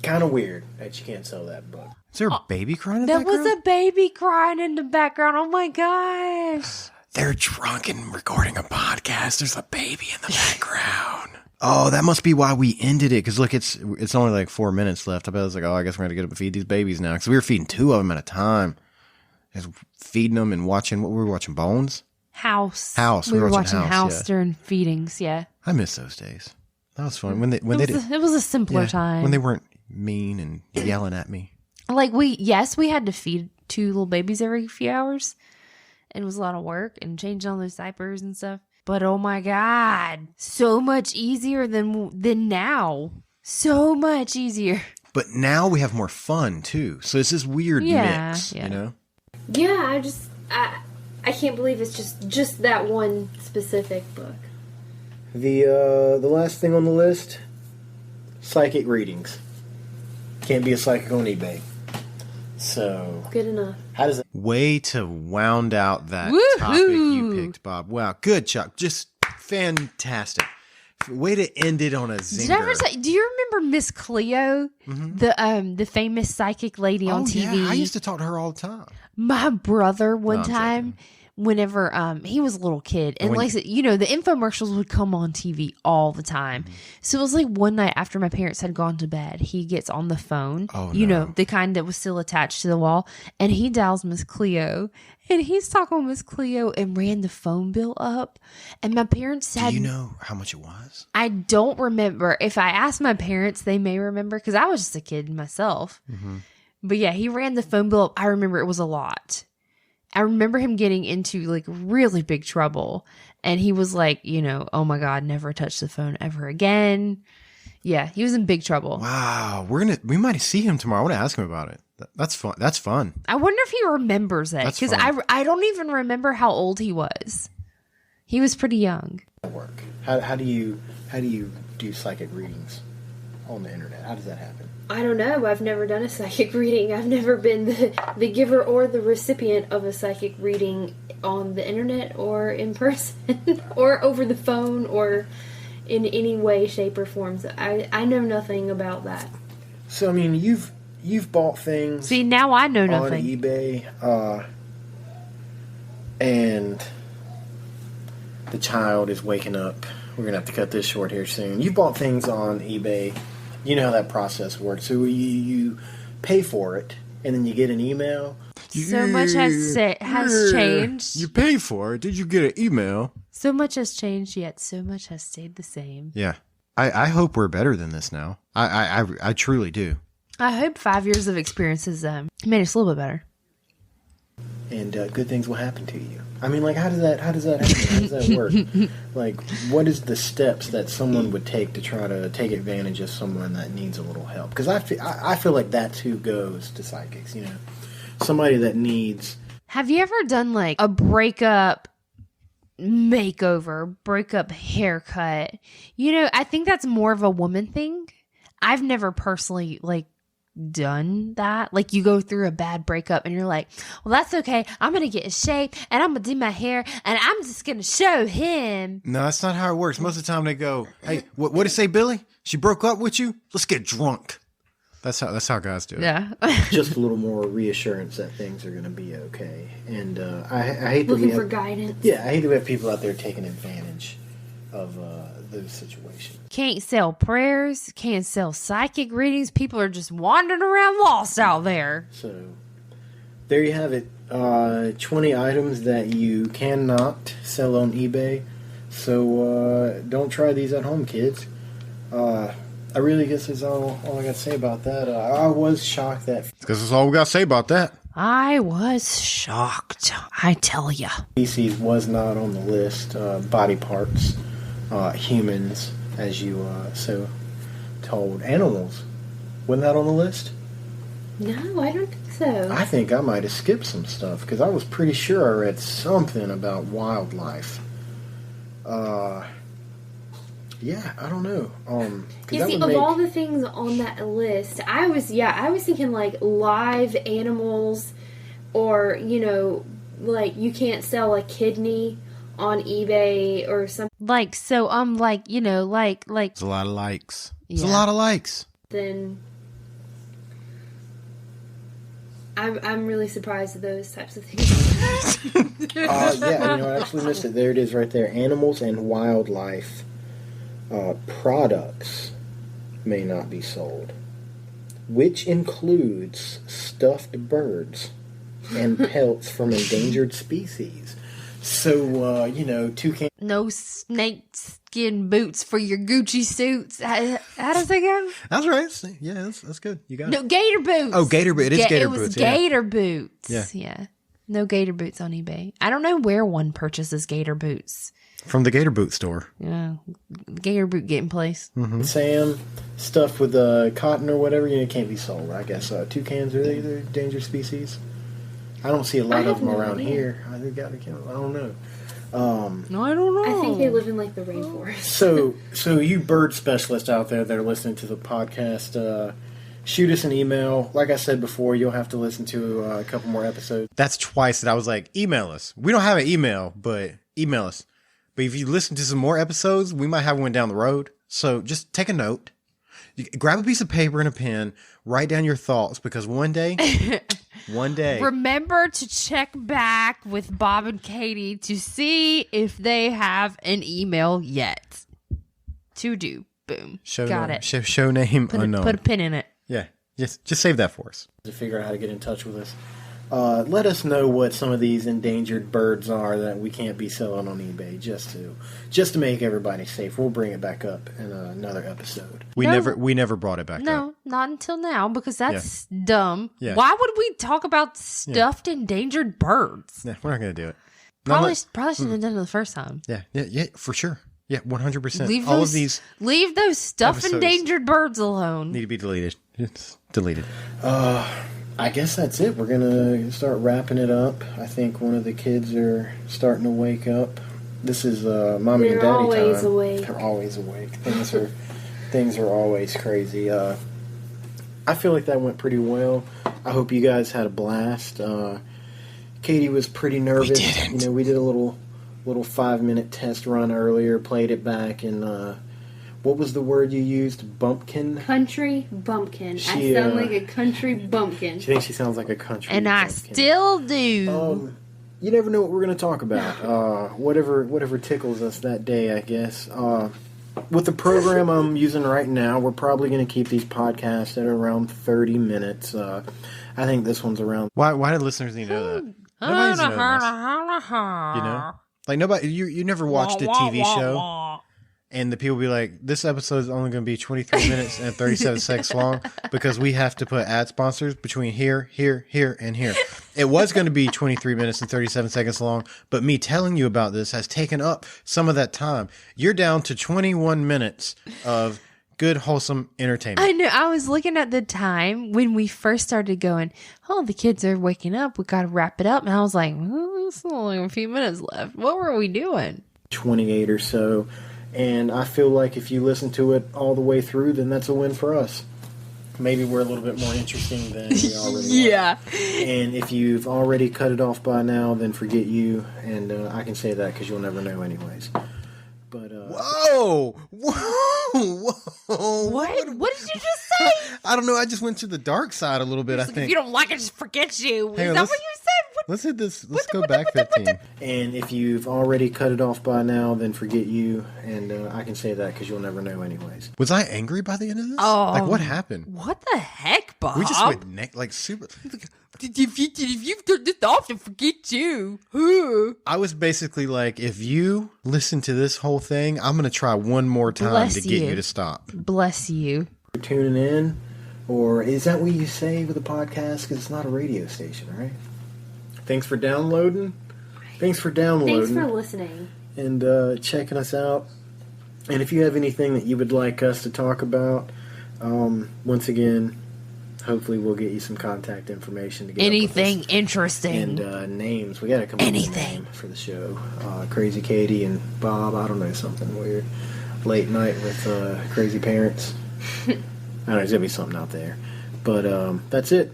[SPEAKER 3] Kind of weird that you can't sell that book.
[SPEAKER 1] Is there a baby crying in the
[SPEAKER 2] There
[SPEAKER 1] background?
[SPEAKER 2] was a baby crying in the background. Oh my gosh.
[SPEAKER 1] They're drunk and recording a podcast. There's a baby in the background. Oh, that must be why we ended it. Because look, it's only like 4 minutes left. I bet I was like, I guess we're going to get up and feed these babies now. Because we were feeding 2 of them at a time. Just feeding them and watching, what were we watching, Bones?
[SPEAKER 2] House.
[SPEAKER 1] We
[SPEAKER 2] were
[SPEAKER 1] were
[SPEAKER 2] watching
[SPEAKER 1] watching
[SPEAKER 2] House
[SPEAKER 1] yeah.
[SPEAKER 2] during feedings, yeah.
[SPEAKER 1] I miss those days. That was fun. It
[SPEAKER 2] It was a simpler time.
[SPEAKER 1] When they weren't mean and yelling at me.
[SPEAKER 2] Like we had to feed 2 little babies every few hours. And it was a lot of work and changing all those diapers and stuff. But oh my God, so much easier than now. So much easier.
[SPEAKER 1] But now we have more fun too. So it's this weird mix, you know?
[SPEAKER 4] Yeah, I can't believe it's just that one specific book.
[SPEAKER 3] The last thing on the list, psychic readings. Can't be a psychic on eBay. So
[SPEAKER 4] good enough.
[SPEAKER 3] How does it?
[SPEAKER 1] Way to wound out that topic you picked, Bob. Wow, good, Chuck. Just fantastic. Way to end it on a zinger.
[SPEAKER 2] Do you remember Miss Cleo, the famous psychic lady on TV?
[SPEAKER 1] Yeah, I used to talk to her all the time.
[SPEAKER 2] My brother one time, whenever he was a little kid, and like I said, you know, the infomercials would come on TV all the time. So it was like one night after my parents had gone to bed, he gets on the phone, you know, the kind that was still attached to the wall, and he dials Miss Cleo, and he's talking with Miss Cleo and ran the phone bill up. And my parents said,
[SPEAKER 1] do you know how much it was?
[SPEAKER 2] I don't remember. If I ask my parents, they may remember because I was just a kid myself. But yeah, he ran the phone bill up. I remember it was a lot. I remember him getting into like really big trouble. And he was like, you know, oh my God, never touch the phone ever again. Yeah, he was in big trouble.
[SPEAKER 1] Wow. We might see him tomorrow. I want to ask him about it. That's fun. That's fun.
[SPEAKER 2] I wonder if he remembers it. Because I don't even remember how old he was. He was pretty young.
[SPEAKER 3] Work. How do you do psychic readings on the internet? How does that happen?
[SPEAKER 4] I don't know. I've never done a psychic reading. I've never been the giver or the recipient of a psychic reading on the internet or in person or over the phone or in any way, shape, or form. So I know nothing about that.
[SPEAKER 3] So I mean, you've bought things.
[SPEAKER 2] See, now I know nothing.
[SPEAKER 3] On eBay, and the child is waking up. We're gonna have to cut this short here soon. You bought things on eBay. You know how that process works. So you pay for it, and then you get an email.
[SPEAKER 2] So much has changed.
[SPEAKER 1] You pay for it. Did you get an email?
[SPEAKER 2] So much has changed, yet so much has stayed the same.
[SPEAKER 1] Yeah. I hope we're better than this now. I truly do.
[SPEAKER 2] I hope 5 years of experience has made us a little bit better.
[SPEAKER 3] And good things will happen to you. I mean, like, how does that happen? How does that work? Like, what is the steps that someone would take to try to take advantage of someone that needs a little help? Because I feel like that's who goes to psychics, you know? Somebody that needs...
[SPEAKER 2] Have you ever done, like, a breakup makeover, breakup haircut? You know, I think that's more of a woman thing. I've never personally, like, done that. Like, you go through a bad breakup and you're like, well, that's okay, I'm gonna get in shape and I'm gonna do my hair and I'm just gonna show him.
[SPEAKER 1] No, that's not how it works. Most of the time they go, hey, what did it say, Billy? She broke up with you? Let's get drunk. That's how guys do it.
[SPEAKER 2] Yeah.
[SPEAKER 3] Just a little more reassurance that things are going to be okay. And I hate
[SPEAKER 4] looking for guidance.
[SPEAKER 3] Yeah, I hate to have people out there taking advantage of those situations.
[SPEAKER 2] Can't sell prayers, can't sell psychic readings. People are just wandering around lost out there.
[SPEAKER 3] So, there you have it. 20 items that you cannot sell on eBay. So, don't try these at home, kids. I really guess that's all I got to say about that. I was shocked that...
[SPEAKER 1] Because that's all we got to say about that.
[SPEAKER 2] I was shocked, I tell ya.
[SPEAKER 3] Species was not on the list. Body parts, humans, as you so told. Animals, wasn't that on the list?
[SPEAKER 4] No, I don't think so.
[SPEAKER 3] I think I might have skipped some stuff, because I was pretty sure I read something about wildlife. Yeah, I don't know.
[SPEAKER 4] You see, of all the things on that list, I was thinking like live animals, or you know, like you can't sell a kidney on eBay or something.
[SPEAKER 2] Like so, like you know, like
[SPEAKER 1] it's a lot of likes. It's a lot of likes.
[SPEAKER 4] Then I'm really surprised at those types of things.
[SPEAKER 3] Yeah, you know, I actually missed it. There it is, right there. Animals and wildlife. Products may not be sold, which includes stuffed birds and pelts from endangered species. So, you know, toucan.
[SPEAKER 2] No snakes, snakeskin boots for your Gucci suits. How does it go?
[SPEAKER 1] That's right. Yeah, that's good. You got it.
[SPEAKER 2] No, gator boots.
[SPEAKER 1] Oh, gator boots. It is gator boots.
[SPEAKER 2] It was gator boots.
[SPEAKER 1] Yeah.
[SPEAKER 2] Yeah. No gator boots on eBay. I don't know where one purchases gator boots.
[SPEAKER 1] From the Gator Boot store.
[SPEAKER 2] Yeah. Gator boot getting place.
[SPEAKER 1] Mm-hmm.
[SPEAKER 3] Sam, stuff with cotton or whatever, it can't be sold, I guess. Toucans, are they the endangered species? I don't see a lot of them around here. I don't know.
[SPEAKER 2] No, I don't know.
[SPEAKER 4] I think they live in like the rainforest.
[SPEAKER 3] So you bird specialists out there that are listening to the podcast, shoot us an email. Like I said before, you'll have to listen to a couple more episodes.
[SPEAKER 1] That's twice that I was like, email us. We don't have an email, but email us. But if you listen to some more episodes, we might have one down the road. So just take a note. Grab a piece of paper and a pen. Write down your thoughts, because one day.
[SPEAKER 2] Remember to check back with Bob and Katie to see if they have an email yet. To do. Boom. Got it.
[SPEAKER 1] Show name unknown.
[SPEAKER 2] Put a pin in it.
[SPEAKER 1] Yeah. Just save that for us.
[SPEAKER 3] To figure out how to get in touch with us. Let us know what some of these endangered birds are that we can't be selling on eBay, just to make everybody safe. We'll bring it back up in another episode.
[SPEAKER 1] We never brought it back up.
[SPEAKER 2] No, not until now, because that's dumb.
[SPEAKER 1] Yeah.
[SPEAKER 2] Why would we talk about stuffed endangered birds?
[SPEAKER 1] Yeah, we're not going to do it.
[SPEAKER 2] Probably shouldn't have done it the first time.
[SPEAKER 1] Yeah, for sure. Yeah, 100%.
[SPEAKER 2] Leave those stuffed endangered birds alone.
[SPEAKER 1] Need to be deleted. It's deleted.
[SPEAKER 3] I guess that's it. We're gonna start wrapping it up. I think one of the kids are starting to wake up. This is mommy and daddy time.
[SPEAKER 4] They're always awake.
[SPEAKER 3] They're always awake. Things are always crazy. I feel like that went pretty well. I hope you guys had a blast. Katie was pretty nervous.
[SPEAKER 1] We didn't.
[SPEAKER 3] We did a little 5-minute test run earlier. Played it back, and what was the word you used? Bumpkin?
[SPEAKER 4] Country bumpkin. I sound like a country bumpkin.
[SPEAKER 3] She thinks she sounds like a country
[SPEAKER 2] and
[SPEAKER 3] bumpkin.
[SPEAKER 2] I still do.
[SPEAKER 3] You never know what we're going to talk about. Whatever tickles us that day, I guess. With the program I'm using right now, we're probably going to keep these podcasts at around 30 minutes. I think this one's around...
[SPEAKER 1] Why do listeners need to know that? Nobody's known this. You know? Like, nobody... You never watched a TV show... And the people be like, this episode is only going to be 23 minutes and 37 seconds long because we have to put ad sponsors between here, and here. It was going to be 23 minutes and 37 seconds long, but me telling you about this has taken up some of that time. You're down to 21 minutes of good, wholesome entertainment.
[SPEAKER 2] I know. I was looking at the time when we first started going, the kids are waking up. We got to wrap it up. And I was like, there's only a few minutes left. What were we doing?
[SPEAKER 3] 28 or so. And I feel like if you listen to it all the way through, then that's a win for us. Maybe we're a little bit more interesting than we already
[SPEAKER 2] Yeah.
[SPEAKER 3] are. And if you've already cut it off by now, then forget you. And I can say that because you'll never know anyways. But
[SPEAKER 1] Whoa!
[SPEAKER 2] What? What did you just say?
[SPEAKER 1] I don't know. I just went to the dark side a little bit, I think.
[SPEAKER 2] If you don't like it, just forget you. Is
[SPEAKER 1] Hang on,
[SPEAKER 2] that what you said?
[SPEAKER 1] Let's hit this. Let's go back 15.
[SPEAKER 3] And if you've already cut it off by now, then forget you. And I can say that because you'll never know anyways.
[SPEAKER 1] Was I angry by the end of this?
[SPEAKER 2] Oh.
[SPEAKER 1] Like, what happened?
[SPEAKER 2] What the heck, Bob?
[SPEAKER 1] We just went like super...
[SPEAKER 2] If you've turned this off, then forget you.
[SPEAKER 1] I was basically like, if you listen to this whole thing, I'm going to try one more time to get you to stop.
[SPEAKER 2] Bless you.
[SPEAKER 3] You're tuning in, or is that what you say with a podcast? Because it's not a radio station, right? Thanks for downloading. Thanks for
[SPEAKER 4] listening.
[SPEAKER 3] And checking us out. And if you have anything that you would like us to talk about, once again, hopefully we'll get you some contact information to get
[SPEAKER 2] anything interesting
[SPEAKER 3] and names. We got to come up with a name for the show. Crazy Katie and Bob. I don't know, something weird. Late night with crazy parents. I don't know. There's gonna be something out there. But that's it.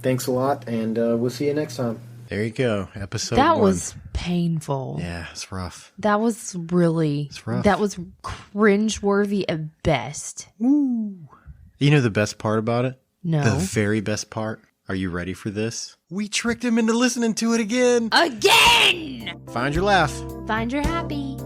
[SPEAKER 3] Thanks a lot, and we'll see you next time.
[SPEAKER 1] There you go. Episode
[SPEAKER 2] that
[SPEAKER 1] 1.
[SPEAKER 2] was painful.
[SPEAKER 1] Yeah, it's rough.
[SPEAKER 2] That was really...
[SPEAKER 1] It's rough.
[SPEAKER 2] That was cringeworthy at best.
[SPEAKER 1] Ooh. You know the best part about it?
[SPEAKER 2] No.
[SPEAKER 1] The very best part? Are you ready for this? We tricked him into listening to it again.
[SPEAKER 2] Again!
[SPEAKER 1] Find your laugh.
[SPEAKER 2] Find your happy.